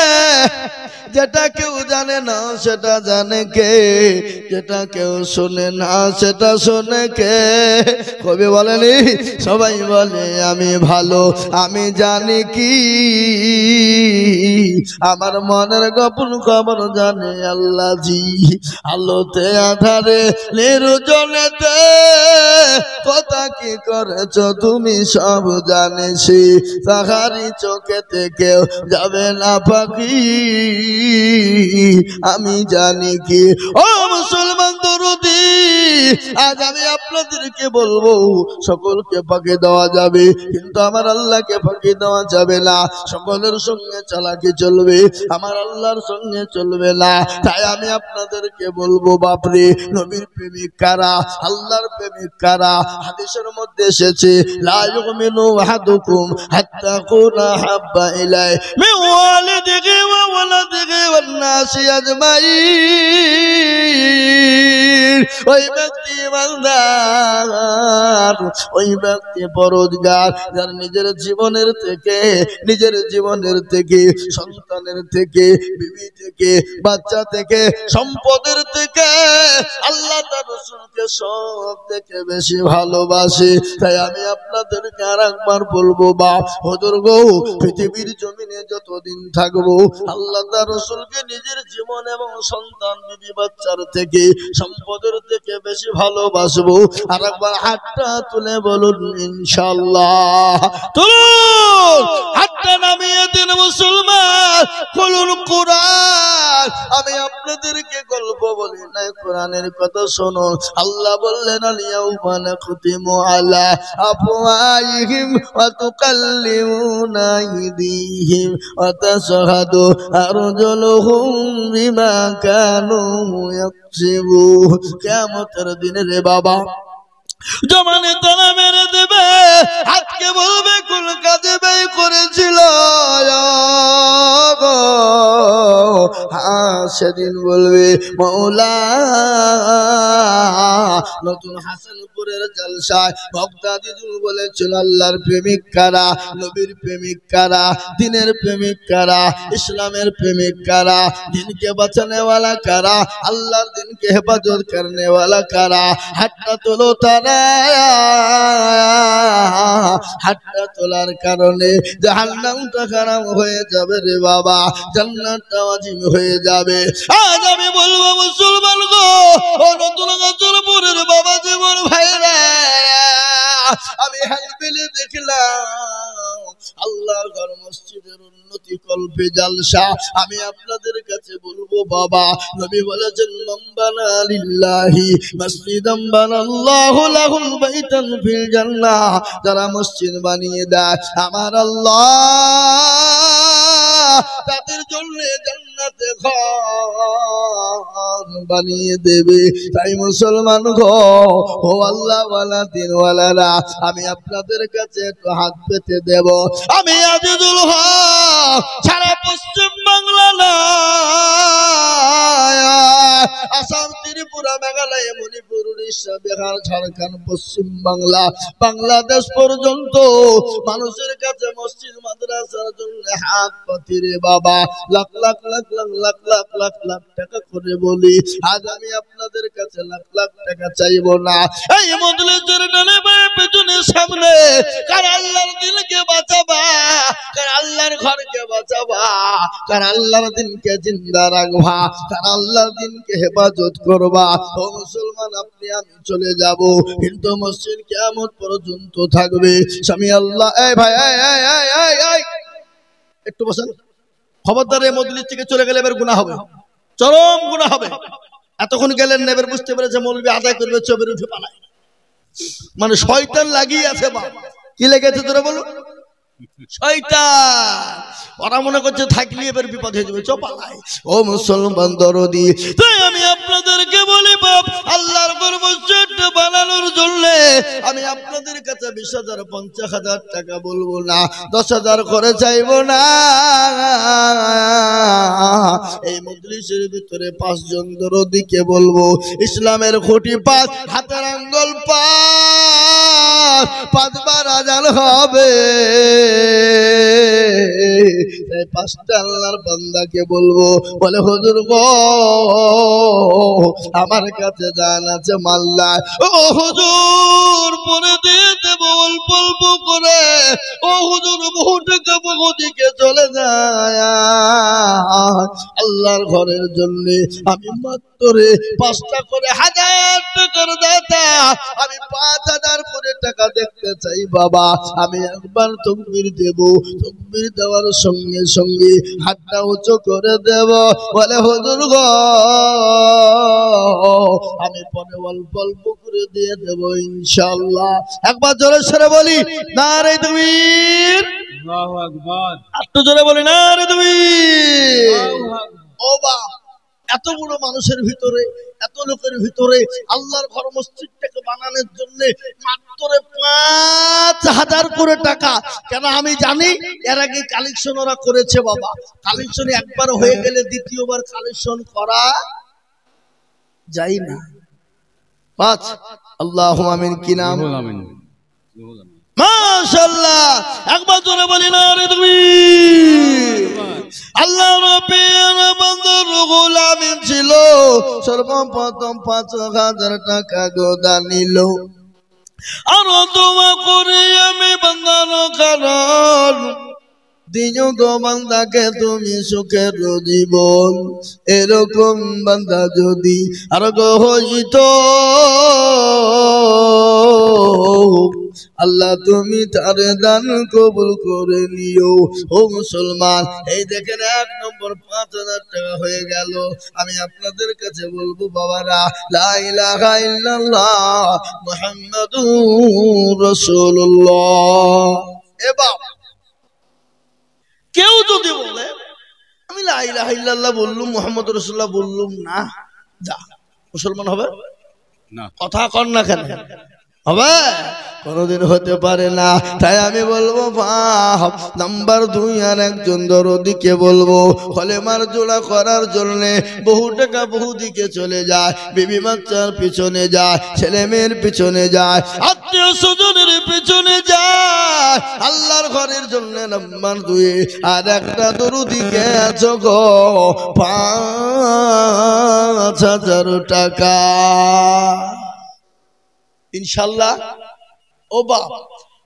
যেটা কেউ জানে না সেটা জানে কে, যেটা কেউ শোনে না সেটা শোনে কে। কবি বলেনি সবাই বলে আমি ভালো, আমি জানি কি আমার মনের গোপন খবর জানে আল্লাহ জি। আলোতে আধারে নির্জনেতে কথা কি করেছ তুমি সব জানেছি, তাহারি চোখেতে কেউ যাবে না ফাঁকি আমি জানি কি। ও মুসলমান দরদি, আজ আমি আপনাদেরকে বলবো সকলকে ফাঁকি দেওয়া যাবে কিন্তু আমার আল্লাহকে ফাঁকি দেওয়া যাবে না। সকলের সঙ্গে চালাকি চলবে, আমার আল্লাহর সঙ্গে চলবে না। তাই আমি আপনাদেরকে বলবো বাপরে, নবীর প্রেমিক কারা, আল্লাহর প্রেমিক কারা? হাদিসের মধ্যে এসেছে লা ইউমিনু আহাদুকুম হাত্তা কুনা হাব্বা ইলাই মিন ওয়ালিদিহি ওয়া ওয়ালাদিহি ওয়ান নাসি আজমাইন। ওই ব্যক্তি ইমানদার, ওই ব্যক্তি পরহেজগার যার নিজের জীবনের থেকে সন্তানের থেকে বিবি থেকে বাচ্চা থেকে সম্পদের থেকে আল্লাহ তার রাসূলকে সব থেকে বেশি ভালোবাসে। তাই আমি আপনাদেরকে আরেকবার বলবো বাপ হুজুর গো, পৃথিবীর জমিনে যতদিন থাকবো আল্লাহ তার রাসূলকে নিজের জীবন এবং সন্তান বিবি বাচ্চার থেকে সম্পদের থেকে বেশি ভালোবাসবো। আরেকবার হাতটা তুলে বলুন ইনশাআল্লাহ। তুলুন হাতটা নামিয়ে দিন মুসলমান, খুলুন কোরআন। আমি আপনাদেরকে গল্প বলি না, কোরআনের কথা শুনুন। আল্লাহ বললেন আল-ইয়াউমা নাখতিমু আলা আফওয়াহিহিম ওয়া তুকাল্লিমুনা আইদিহিম ওয়া তাশহাদু আরজুলুহুম বিমা কানু ইয়াকসিবুন। কিয়ামতের দিনে রে বাবা জমানে তালা মেরে দেবে, হাতকে বলবে কোন কাজে ব্যয় করেছিল। সেদিন বলবে মৌলা, নতুন হাসানপুরের জলসায় বক্তা দিদুল বলেছিল আল্লাহর প্রেমিক কারা, নবীর প্রেমিক কারা, দিনের প্রেমিক কারা, ইসলামের প্রেমিক কারা, দিনকে বাঁচানে ওয়ালা কারা, আল্লাহর দিনকে হেফাজত করনে ওয়ালা কারা। হাতটা তোলো তারা, হাতটা তোলার কারণে জাহান্নামটা খারাপ হয়ে যাবে রে বাবা, জান্নাতটা ওয়াজিব হয়ে যাবে। আজ আমি বলবো মুসলমান গো, ও নতুন গাজলপুরের বাবা জীবন ভাইরা, আমি হালবিলে দেখলাম আল্লাহর ঘর মসজিদের উন্নতি কল্পে জালসা। আমি আপনাদের কাছে বলবো বাবা, নবী বলেছেন মান বানা লিল্লাহি মসজিদান বানাল্লাহু লাহুল বাইতান ফিল জান্নাহ। যারা মসজিদ বানিয়ে দেয় আমার আল্লাহ তাদের জন্য জান্নাতে ঘর বানিয়ে দেবে। তাই মুসলমান গো, ও আল্লাহ ওয়ালা দিন ওয়ালারা, আমি আপনাদের কাছে একটু হাত পেতে দেব। আমি আজিজুল হক সারা পশ্চিম বাংলা না, আসাম, ত্রিপুরা, মেঘালয়, মণিপুর, উড়িষ্যা, বিহার, ঝাড়খণ্ড, পশ্চিম বাংলা, বাংলাদেশ পর্যন্ত মানুষের কাছে মসজিদ মাদ্রাসার জন্য হাত পাতি রে বাবা, লাখ লাখ লাখ লাখ লাখ লাখ লাখ লাখ টাকা করে বলি। আজ আমি আপনাদের কাছে লাখ লাখ টাকা চাইবো না। এই মজলিসের ডানে বায়ে পেছনে সামনে কার আল্লাহর দিনকে বাঁচাবা, কার আল্লাহর ঘরকে বাঁচাবা, কার আল্লাহর দিনকে জিন্দা রাখবা, কার আল্লাহর দিনকে হেফাজত করবা। ও মুসলমান, আপনি আমি চলে যাব কিন্তু মসজিদ কিয়ামত পর্যন্ত থাকবে। স্বামী আল্লাহ, এই ভাই একটু বসেন। খবরদার এই মজলিস থেকে চলে গেলে এবার গুনাহ হবে, চরম গুনাহ হবে। এতক্ষণ গেলেন না, এবার বুঝতে পেরেছে মৌলবি আদায় করবে, চোখের উঠে পালায়। মানে শয়তান লাগিয়ে আছে। বাবা কি লেগেছে তোরা বলো? শয়তান। ওরা মনে করছে থাকলে এবার বিপদ হয়ে যাবে, চপালায়। ও মুসলমান দরদি, তাই আমি আপনাদেরকে বলি বাপ, আল্লাহর ঘর মসজিদ বানানোর জন্য আমি আপনাদের কাছে 20,000 50,000 টাকা বলবো না, 10,000 করে চাইবো না। এই মজলিসের ভিতরে 5 জন দরদিকে বলবো, ইসলামের খুঁটি 5, হাতের আঙ্গুল 5, 5বার আজান হবে। এই 5টা আল্লাহর বান্দাকে বলবো, বলে হুজুর গো আমার কাছে জান আছে মাল্লা, ও হুজুর পরে দিয়ে দেব অল্প অল্প করে। ও হুজুর বহু টাকা বহু দিকে চলে যায় আল্লাহর ঘরের জন্য। আমি মাত্র 5টা করে 1000 টাকার দাতা, আমি 5000 করে টাকা দেখতে চাই বাবা। আমি একবার তাকবীর দেব, তাকবীর দেওয়ার সঙ্গে সঙ্গে হাতটা উঁচু করে দেব, বলে হুজুর গো আমি পরে অল্প অল্প করে দিয়ে দেব ইনশাআল্লাহ। একবার জোরে সরে বলি নারে তাকবীর, আল্লাহু আকবার। একটু জোরে বলি নারে তাকবীর, আল্লাহু আকবার। ও বাপ, এত বড় মানুষের ভিতরে, এত লোকের ভিতরে আল্লাহর ঘর মসজিদটাকে বানানোর জন্য মাত্র 5000 করে টাকা। কেন আমি জানি এর আগে কালেকশন ওরা করেছে বাবা। কালেকশন একবার হয়ে গেলে দ্বিতীয়বার কালেকশন করা যায় না। 5 আল্লাহু আমিন। কি নাম? মাশাআল্লাহ। একবার জোরে বলি না রে তুমি। আল্লাহ নবীর বান্দার গোলাম ছিল, সর্বপ্রথম 5000 টাকা গোদা নিল। আর দোয়া করি আমি বান্দার কারণ দিও গো বান্দাকে তুমি সুখের জীবন। এরকম বান্দা যদি আর গো হইত আল্লাহ তুমি তার দান কবুল করে নিও। ও মুসলমান, এই দেখেন 1 নম্বর 5000 টাকা হয়ে গেল। আমি আপনাদের কাছে বলবো বাবারা, লা ইলাহা ইল্লাল্লাহ মুহাম্মাদুর রাসূলুল্লাহ। এ বাবা, কেউ যদি বলে আমি লা ইলাহা ইল্লাল্লাহ বললুম মুহাম্মদুর রাসূলুল্লাহ বললুম না, যা মুসলমান হবে না? কথা কর না কেন? হবে? কোনদিন হতে পারে না। তাই আমি বলবো বাপ, নাম্বার 2 আর একজন দরদিকে বলবো, কলেমার জোড়া করার জন্য বহু টাকা বহু দিকে চলে যায়, বিবি বাচ্চার পিছনে যায়, ছেলে মেয়ের পিছনে যায়, আত্মীয় স্বজনের পিছনে যায়, আল্লাহর ঘরের জন্য নাম্বার 2 আর একটা দরদিকে আছো গো 5000 টাকা ইনশাল্লাহ। ও বাপ,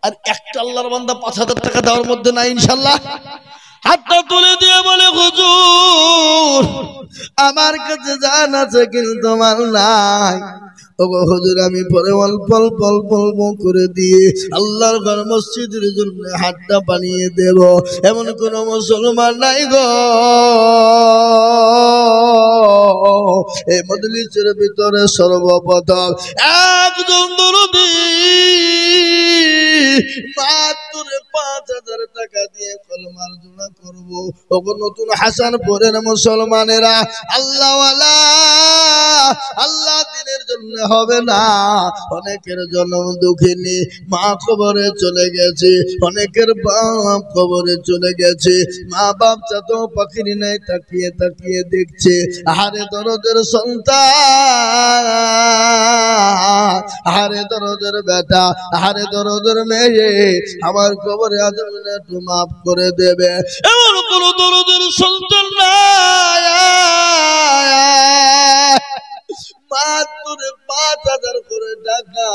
আর একটা আল্লাহর বান্দা 5000 টাকা দেওয়ার মধ্যে নাই ইনশাল্লাহ। হাতটা তুলে দিয়ে বলে হুজুর আমার কাছে জান আছে কিন্তু মাল নাই। ও হুজুর আমি পরে অল্প অল্প অল্প অল্প করে দিয়ে আল্লাহর ঘর মসজিদের জন্য হাতটা বানিয়ে দেব, এমন কোন মুসলমান নাই গো এই মজলিসের ভিতরে। সর্বপ্রথম একজন দরদি মাত্র 5000 টাকা দিয়ে কলমার জোড়া করবো। ওগো নতুন হাসানপুরের মুসলমানেরা, আল্লাহওয়ালা আল্লাহ দিনের জন্য হবে না। অনেকের জন্ম দুঃখিনী মা কবরে চলে গেছে, অনেকের বাপ কবরে চলে গেছে, মা বাপ চাতো পাখিরি নাই তাকিয়ে তাকিয়ে দেখছে। আহারে দরদের সন্তান, আহারে দরদের বেটা, আহারে দরদের মেয়ে, আমার কবরে আজম একটু মাফ করে দেবে। এমন কোন দরদের সন্তান নাই। মাত্র 5000 করে টাকা।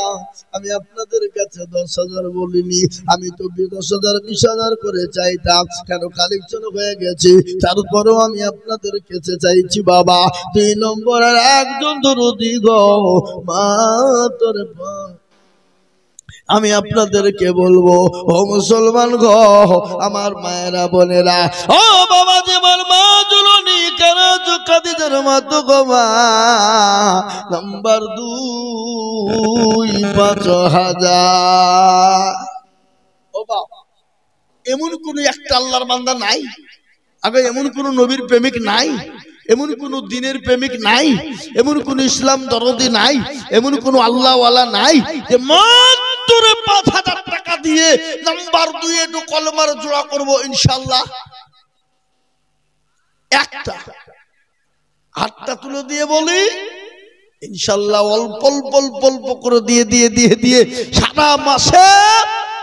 আমি আপনাদের কাছে 10000 বলিনি, আমি তো 10000 20000 করে চাইতাম। কেন কালেকশন হয়ে গেছে, তারপরেও আমি আপনাদের কাছে চাইছি বাবা 2 নম্বর আর একজন দরদি গো মাত্র। আমি আপনাদেরকে বলবো ও মুসলমান গো, আমার মায়েরা বোনেরা, ও বাবা যেমন মা জুলনি কেন খাদিজার মতো গো মা। নাম্বার 2 5000। ও বাবা, এমন কোন একটা আল্লাহর বান্দা নাই, আগে এমন কোন নবীর প্রেমিক নাই, এমন কোন দিনের প্রেমিক নাই, এমন কোন ইসলাম দরদি নাই, এমন কোন আল্লাহওয়ালা নাই যে মাত্র 5000 টাকা দিয়ে নাম্বার 2 একটু কলমার জোড়া করবো ইনশাআল্লাহ। একটা হাতটা তুলে দিয়ে বলি ইনশাআল্লাহ অল্প অল্প অল্প অল্প করে দিয়ে দিয়ে দিয়ে দিয়ে সারা মাসে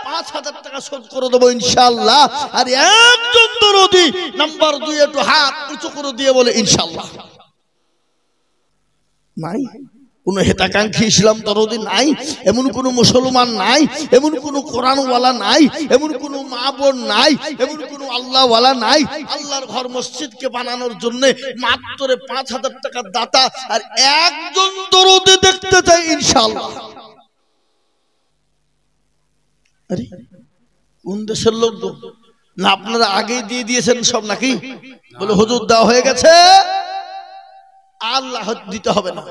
5,000 টাকা শোধ করে দেবো ইনশাআল্লাহ। আর একজন দরদি নাম্বার 2 একটু হাত উঁচু করে দিয়ে বলে ইনশাআল্লাহ। নাই কোন হেতাকাঙ্ক্ষী ইসলাম দরদি নাই, এমন কোন মুসলমান নাই, এমন কোন কোরআনওয়ালা নাই, এমন কোন মা বোন নাই, এমন কোন আল্লাহওয়ালা নাই। আল্লাহর ঘর মসজিদকে বানানোর জন্য মাত্র 5,000 টাকার দাতা আর একজন দরদি দেখতে চাই ইনশাআল্লাহ। আরে কোন দেশের লোক গো? না আপনারা আগেই দিয়ে দিয়েছেন সব নাকি? বলে হুজুর দেওয়া হয়ে গেছে, আল্লাহ দিতে হবে না,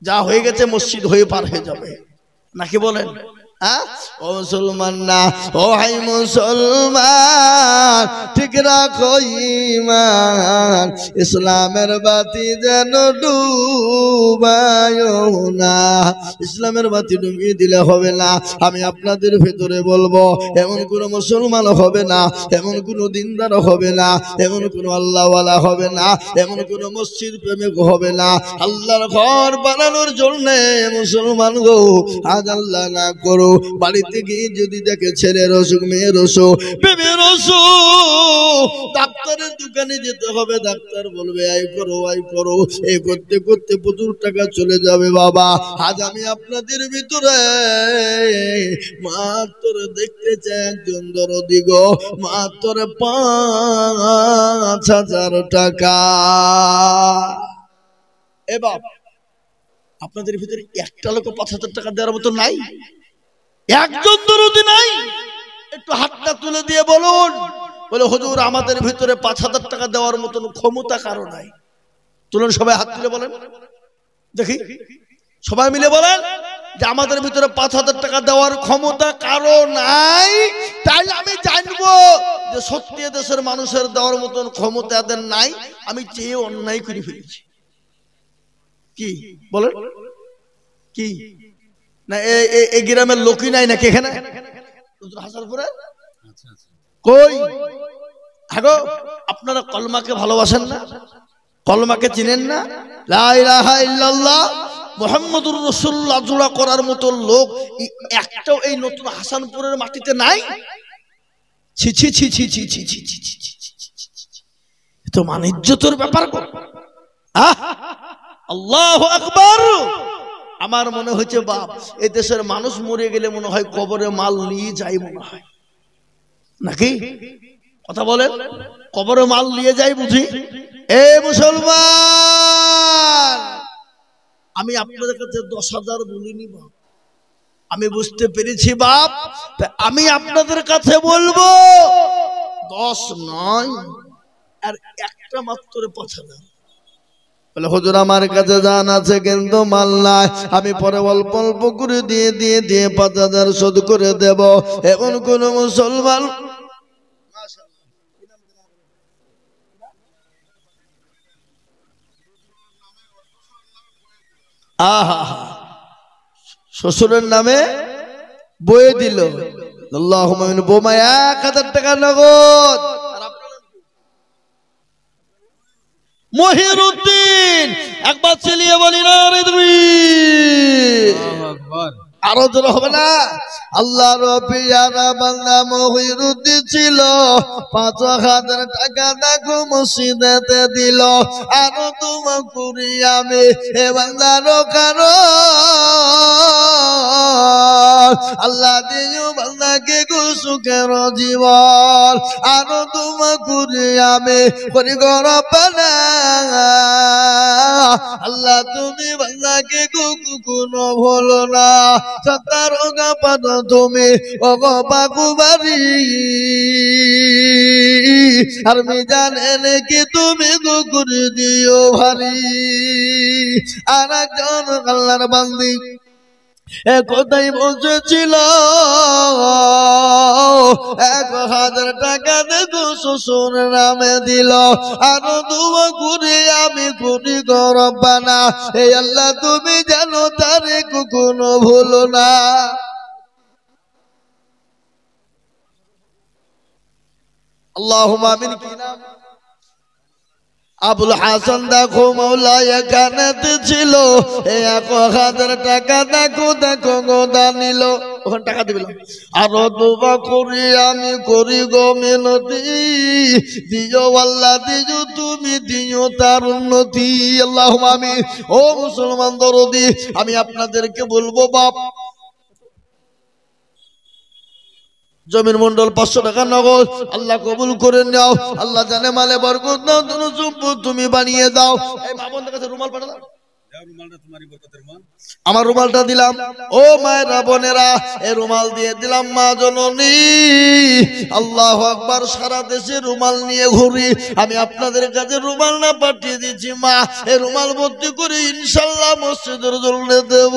যা হয়ে গেছে মসজিদ হয়ে পার হয়ে যাবে নাকি বলেন? ও মুসলমান না, ও হাই মুসলমান, ঠিক রাখো ঈমান, ইসলামের বাতি যেন ডুবায়ো না। ইসলামের বাতি ডুবিয়ে দিলে হবে না। আমি আপনাদের ভেতরে বলবো, এমন কোন মুসলমান হবে না, এমন কোন দিনদার হবে না, এমন কোন আল্লাহওয়ালা হবে না, এমন কোন মসজিদ প্রেমিক হবে না আল্লাহর ঘর বানানোর জন্য মুসলমান গো আজ আল্লাহ না করো বাড়িতে গিয়ে যদি দেখে ছেলের অসুখ, মেয়ের অসুখ, প্রেমের অসুখ, ডাক্তারের দোকানে যেতে হবে, ডাক্তার বলবে আই করো আই করো, এই করতে করতে প্রচুর টাকা চলে যাবে বাবা। আজ আমি আপনাদের ভিতরে মাত্র দেখতে চাই একজন দরদি গো, মাত্র 5,000 টাকা। এ বাপ, আপনাদের ভিতরে একটা লোক 5,000 টাকা দেওয়ার মতো নাই? একজন দরদি নাই? একটু হাতটা তুলে দিয়ে বলুন। বলে হুজুর আমাদের ভিতরে 5,000 টাকা দেওয়ার মতন ক্ষমতা কারো নাই। তুলুন সবাই হাত তুলে বলেন দেখি, সবাই মিলে বলেন যে আমাদের ভিতরে 5,000 টাকা দেওয়ার ক্ষমতা কারো নাই। তাইলে আমি জানবো যে সত্যি দেশের মানুষের দেওয়ার মতন ক্ষমতা এদের নাই, আমি চেয়ে অন্যায় করে ফেলেছি। কি বলেন? কি না এই গ্রামের লোকই নাই নাকি এখানে হাসানপুরে? কই আগো আপনারা কলমাকে ভালোবাসেন না? কলমাকে চিনেন না? লা ইলাহা ইল্লাল্লাহ মুহাম্মাদুর রাসূলুল্লাহ জোড়া করার মতো লোক একটাও এই নতুন হাসানপুরের মাটিতে নাই। ছি ছি ছি ছি ছি ছি ছি ছি ছি, তো মান ইজ্জতের ব্যাপার। আল্লাহু আকবার। আমার মনে হচ্ছে বাপ, এই দেশের মানুষ মরে গেলে মনে হয় কবরে মাল নিয়ে যায় মনে হয় নাকি? কথা বলেন, কবরে মাল নিয়ে যায় বুঝি? এ মুসলমান, আমি আপনাদের কাছে 10,000 বলিনি বাপ, আমি বুঝতে পেরেছি বাপ। আমি আপনাদের কাছে বলবো 10 নয়, আর একটা মাত্র 5,000। বলে হুজুর আমার কাছে জান আছে কিন্তু মাল নাই, আমি পরে অল্প অল্প করে দিয়ে দিয়ে দিয়ে 5,000 শোধ করে দেব। এমন কোন মুসলমান আহা শ্বশুরের নামে বয়ে দিল, আল্লাহুম্মা আমিন, বোমা 1,000 টাকা নগদ। মহিরুদ্দিন একবার চিলিয়ে বলি না রে তুমি, আরো জোর হবে না? আল্লাহর পিয়ারা বান্দা মহিরুদ্দিন ছিল, 5,000 টাকা দেখো মসজিদেতে দিল। আরো তোমার করি আমি এ বান্দারও কারো আল্লাহ দিও বান্দাকে গো সুখের জীবন। আরো তোমার করি আমি করি গরবানা, আল্লাহ তুমি বান্দাকে গো কোনো ভুলো না। সত্তার গা পাদ তুমি ওগো বাকুবারি, আর মিজানে কি তুমি গো করে দিও ভারী। আর একজন আল্লাহর বান্দি কোথায় বসেছিল, 1,000 টাকা দেখো শ্বশুর নামে দিল। আরো দুয়া করে আমি করি গরবানা, এই আল্লাহ তুমি জানো তারে কখনো ভুলো না। আল্লাহুম্মা আমিন। কি নাম? আবুল হাসান দেখো মৌলা এখানেতে ছিল, 1000 টাকা দেখো দেখো গোদা নিল, ওখানে টাকা দিলাম। আরো দোয়া করি আমি করি গো মিনতি, দিও আল্লাহ দিও তুমি দিও তার উন্নতি, আল্লাহুম্মা আমিন। ও মুসলমান দরদি, আমি আপনাদেরকে বলবো বাপ, জমির মন্ডল 500 টাকা নগদ, আল্লাহ কবুল করে নাও, আল্লাহ জানে মালে বরকত দাও, তুমি বানিয়ে দাও। এই মা বোনদের কাছে রুমাল পাঠা দাও, আমার রুমালটা দিলাম। ও মায়েরা বোনেরা, এই রুমাল দিয়ে দিলাম মা জননী। আল্লাহু আকবার, সারা দেশে রুমাল নিয়ে ঘুরি, আমি আপনাদের কাছে রুমাল না পাঠিয়ে দিচ্ছি মা, এই রুমাল ভর্তি করে ইনশাআল্লাহ মসজিদের জন্য দেব।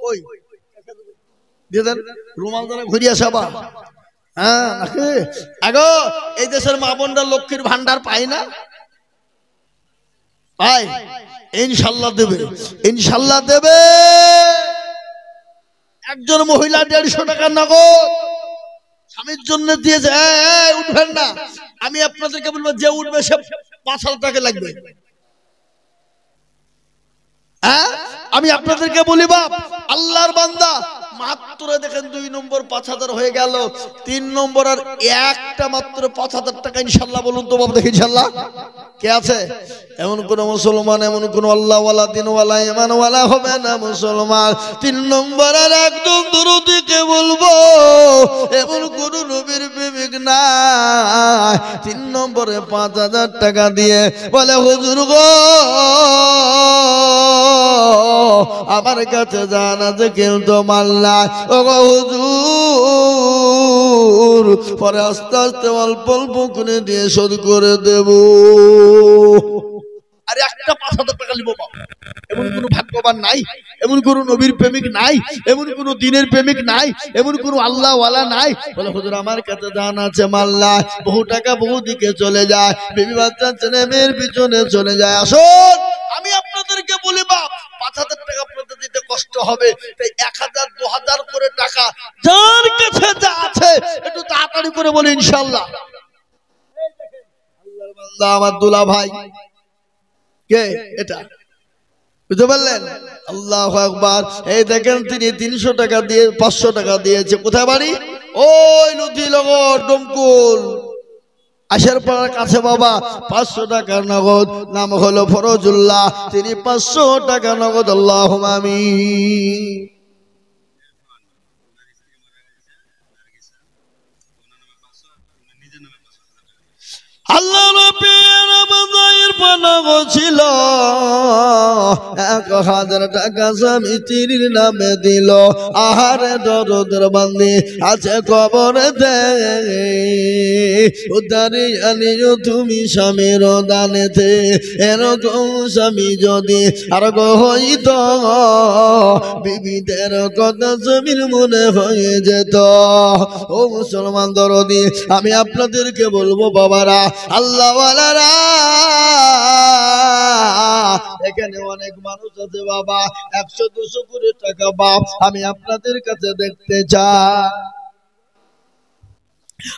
ওই রুমাল দ্বারা ঘুরিয়া সাবা, হ্যাঁ নাকি আগো এই দেশের মা বোনরা লক্ষ্মীর ভান্ডার পায় না? পায়, ইনশাআল্লাহ দেবে, ইনশাআল্লাহ দেবে। একজন মহিলা 150 টাকা নগদ স্বামীর জন্য দিয়েছে। উঠবেন না, আমি আপনাদেরকে বলবো যে উঠবে সে 5,000 টাকা লাগবে। হ্যাঁ আমি আপনাদেরকে বলি বাপ, আল্লাহর বান্দা মাত্র দেখেন 2 নম্বর 5,000 হয়ে গেল, 3 নম্বর আর একটা মাত্র 5,000 টাকা ইনশাআল্লাহ। বলুন তো বাপ দেখি ইনশাআল্লাহ কে আছে? এমন কোন মুসলমান, এমন কোন আল্লাহওয়ালা দিনওয়ালা ইমানওয়ালা হবে না মুসলমান। 3 নম্বর আর একদম দরদিকে বলবো, এমন কোন নবীর প্রেমিক নাই 3 নম্বরে 5,000 টাকা দিয়ে বলে হুজুর গো আমার কাছে জানা যে কিন্তু মাল্লা, ও গো হুজুর পরে আস্তে আস্তে অল্প অল্প করে দিয়ে শোধ করে দেব। আরে একটা 5,000 টাকা নিব বাবা, এমন কোন ভাগ্যবান নাই, এমন কোন নবীর প্রেমিক নাই, এমন কোন দিনের প্রেমিক নাই, এমন কোন আল্লাহওয়ালা নাই বলে হুজুর আমার কাছে দান আছে মাল্লা, বহু টাকা বহু দিকে চলে যায়, বিবি বাচ্চা ছেলে মেয়ের পিছনে চলে যায়। আসুন আমি আপনাদেরকে বলি বাপ, 5,000 টাকা আপনাদের দিতে কষ্ট হবে, তাই 1,000 2,000 করে টাকা যার কাছে যা আছে একটু তাড়াতাড়ি করে বলি ইনশাআল্লাহ। আল্লাহর বান্দা আমার দুলা ভাই কে এটা বুঝতে পারলেন? আল্লাহু আকবার। এই দেখেন তিনি 300 টাকা দিয়ে 500 টাকা দিয়েছে। কোথায় বাড়ি? ওই লতিনগর ডমকুল আশার পাড়ার কাছে বাবা। 500 টাকা নগদ, নাম হলো ফরজুল্লাহ, তিনি 500 টাকা নগদ। আল্লাহুম্মা আমিন। আল্লাহ নবীর বাজায়ের পানাগ ছিল 1,000 টাকা স্বামী স্ত্রীর নামে দিল। আহারে দরদের বান্দি আছে কবরেতে, উদ্ধারি আনিও তুমি স্বামীর দানেতে। এরকম স্বামী যদি আর হইত, বিবিদের কথা স্বামীর মনে হয়ে যেত। ও মুসলমান দরদি, আমি আপনাদেরকে বলবো বাবারা, আল্লাহওয়ালারা, এখানে অনেক মানুষ আছে বাবা 100-200 করে টাকা বাপ আমি আপনাদের কাছে দেখতে চাই।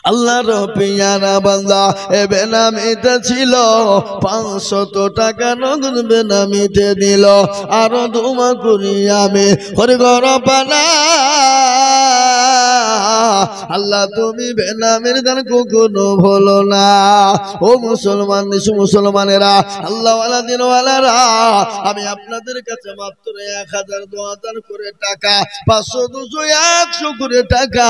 আল্লাহর পিয়ারা বান্দা এ বেনামিতে ছিল 500 টাকা নগদ বেনামিতে দিল। আরো দোয়া করি আমি হরি ঘর পানা, আল্লাহ তুমি বেনামের দান কখনো ভুলো না। ও মুসলমান মুসলমানেরা, আল্লাহওয়ালা দিনওয়ালারা, আমি আপনাদের কাছে মাত্র 1,000 2,000 করে টাকা, 500 200 100 করে টাকা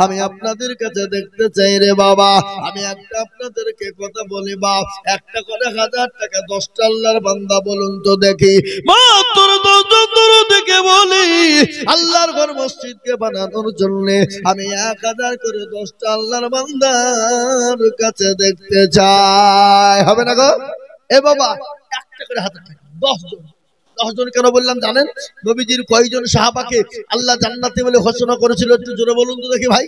আমি আপনাদের কাছে দেখতে চাই রে বাবা। আমি একটা আপনাদেরকে কথা বলি বাপ, একটা করে 1,000 টাকা 10টা আল্লাহর বান্দা বলুন তো দেখি, মাত্র 10 জন দেখে বলি আল্লাহর ঘর মসজিদকে বানানোর জন্য আমি 1,000 করে 10টা আল্লাহর বান্দার কাছে দেখতে চাই। হবে না গো? এ বাবা একটা করে 1,000 টাকা 10 জন। 10 জন কেন বললাম জানেন? নবীজির কয়জন সাহাবাকে আল্লাহ জান্নাতে বলে ঘোষণা করেছিল? একটু জোরে বলুন তো দেখি ভাই,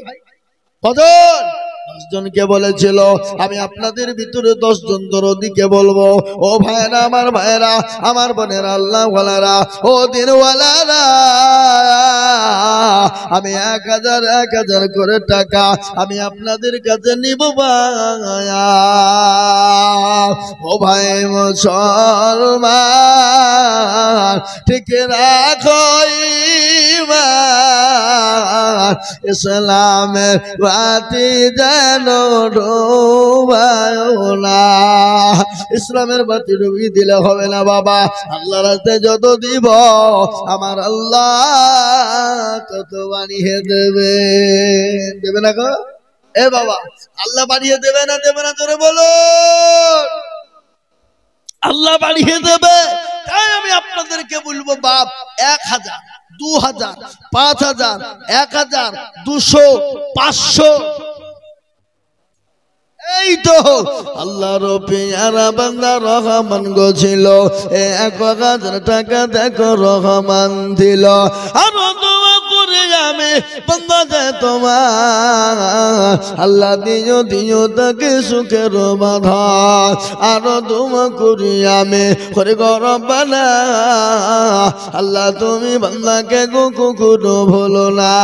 কজন? 10 জনকে বলেছিল আমি আপনাদের ভিতরে 10 জন দরদিকে বলবো। ও ভাইরা, আমার ভাইরা, আমার বোনেরা, আল্লাহ ওয়ালারা, ও দিনওয়ালারা, আমি 1000 করে টাকা আমি আপনাদের কাছে নিব ভাইয়া। ও ভাই মুসলমান, ঠিক রাখো ঈমান, ইসলামের বাতি যেন ডোবায়ো না। ইসলামের বাতি ডুবিয়ে দিলে হবে না বাবা, আল্লাহ রাস্তায় যত দিব আমার আল্লাহ তত বানিয়ে দেবে। দেবে না গো? এ বাবা, আল্লাহ বানিয়ে দেবে না? দেবে না? জোরে বলো। আল্লাহ বানিয়ে দেবে। তাই আমি আপনাদেরকে বলবো বাপ, 1000, 2000, 5000, 1000, 200, 500, এই তো আল্লাহর পেয়ারা বান্দা রহমান গো ছিল। 1000 টাকা দেখো রহমান দিল। আর দোয়া করে আমি বান্দা যায় তোমার, আল্লাহ দিও দিও তাকে সুখের বাঁধন। আর দোয়া করি আমি করে রব্বানা, আল্লাহ তুমি বান্দাকে গো কখনো ভুলো না।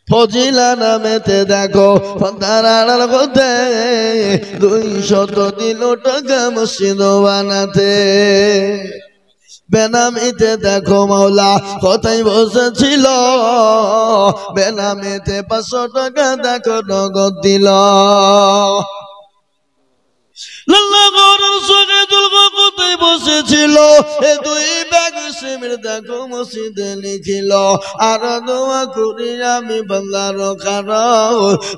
ফজিলা নামেতে দেখো তারার কোতে 200 দিল টাকা মসজিদ বানাতে। বেনামিতে দেখো মাওলা কোথায় বসেছিল, বেনামিতে 500 টাকা দেখো নগদ দিল। কোথায় বসেছিল, 2 ব্যাগ সিমের দেখো মসজিদে লিখিল। আর দোয়া করি আমি বান্দার কারণ,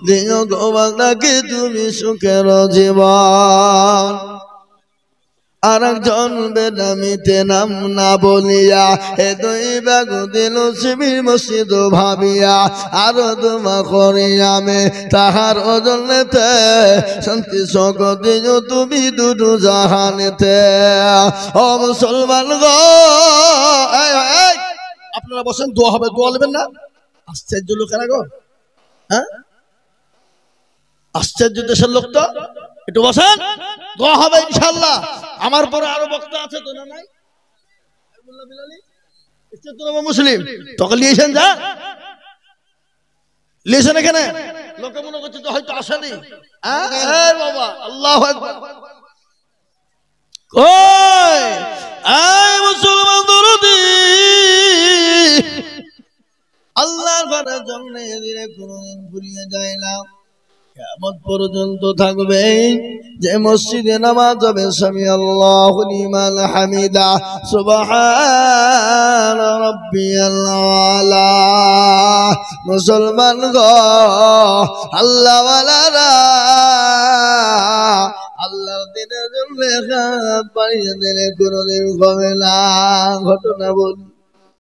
দিও গো বান্দাকে তুমি সুখের জীবন। আর একজন বেনামিতে নাম না বলিয়া 2 ব্যাগ দিল শিবির মসজিদ ভাবিয়া। আর দোয়া করি আমি তাহার ওজনেতে শান্তি সুখ দিও তুমি দুটো জাহানেতে। ও মুসলমান গো, আপনারা বসেন, দোয়া হবে। দোয়া নেবেন না? আশ্চর্য লোকেরা গো, হ্যাঁ আশ্চর্য দেশের লোক তো। একটু বসেন, দোয়া হবে ইনশাআল্লাহ। আমার পরে আরো বক্তা আছে তো, না নাই? মুসলিম তোকে লিয়েছেন, যা লিয়েছেন এখানে। লোকে মনে করছে তো হয়তো আসেনি। বাবা আল্লাহু আকবার। কই এই মুসলমান দরদি, আল্লাহর ঘরের জন্য এদিনে কোনদিন ঘুরিয়ে যায় না। কিয়ামত পর্যন্ত থাকবে যে মসজিদে নামাজ হবে সামি আল্লাহু লিমান হামিদা, সুবহান রাব্বিয়াল আলা। মুসলমান গো, আল্লাহ ওয়ালারা, আল্লাহর দিনের জন্য হাত বাড়িয়ে দিলে কোনদিন হবে না। ঘটনা বল।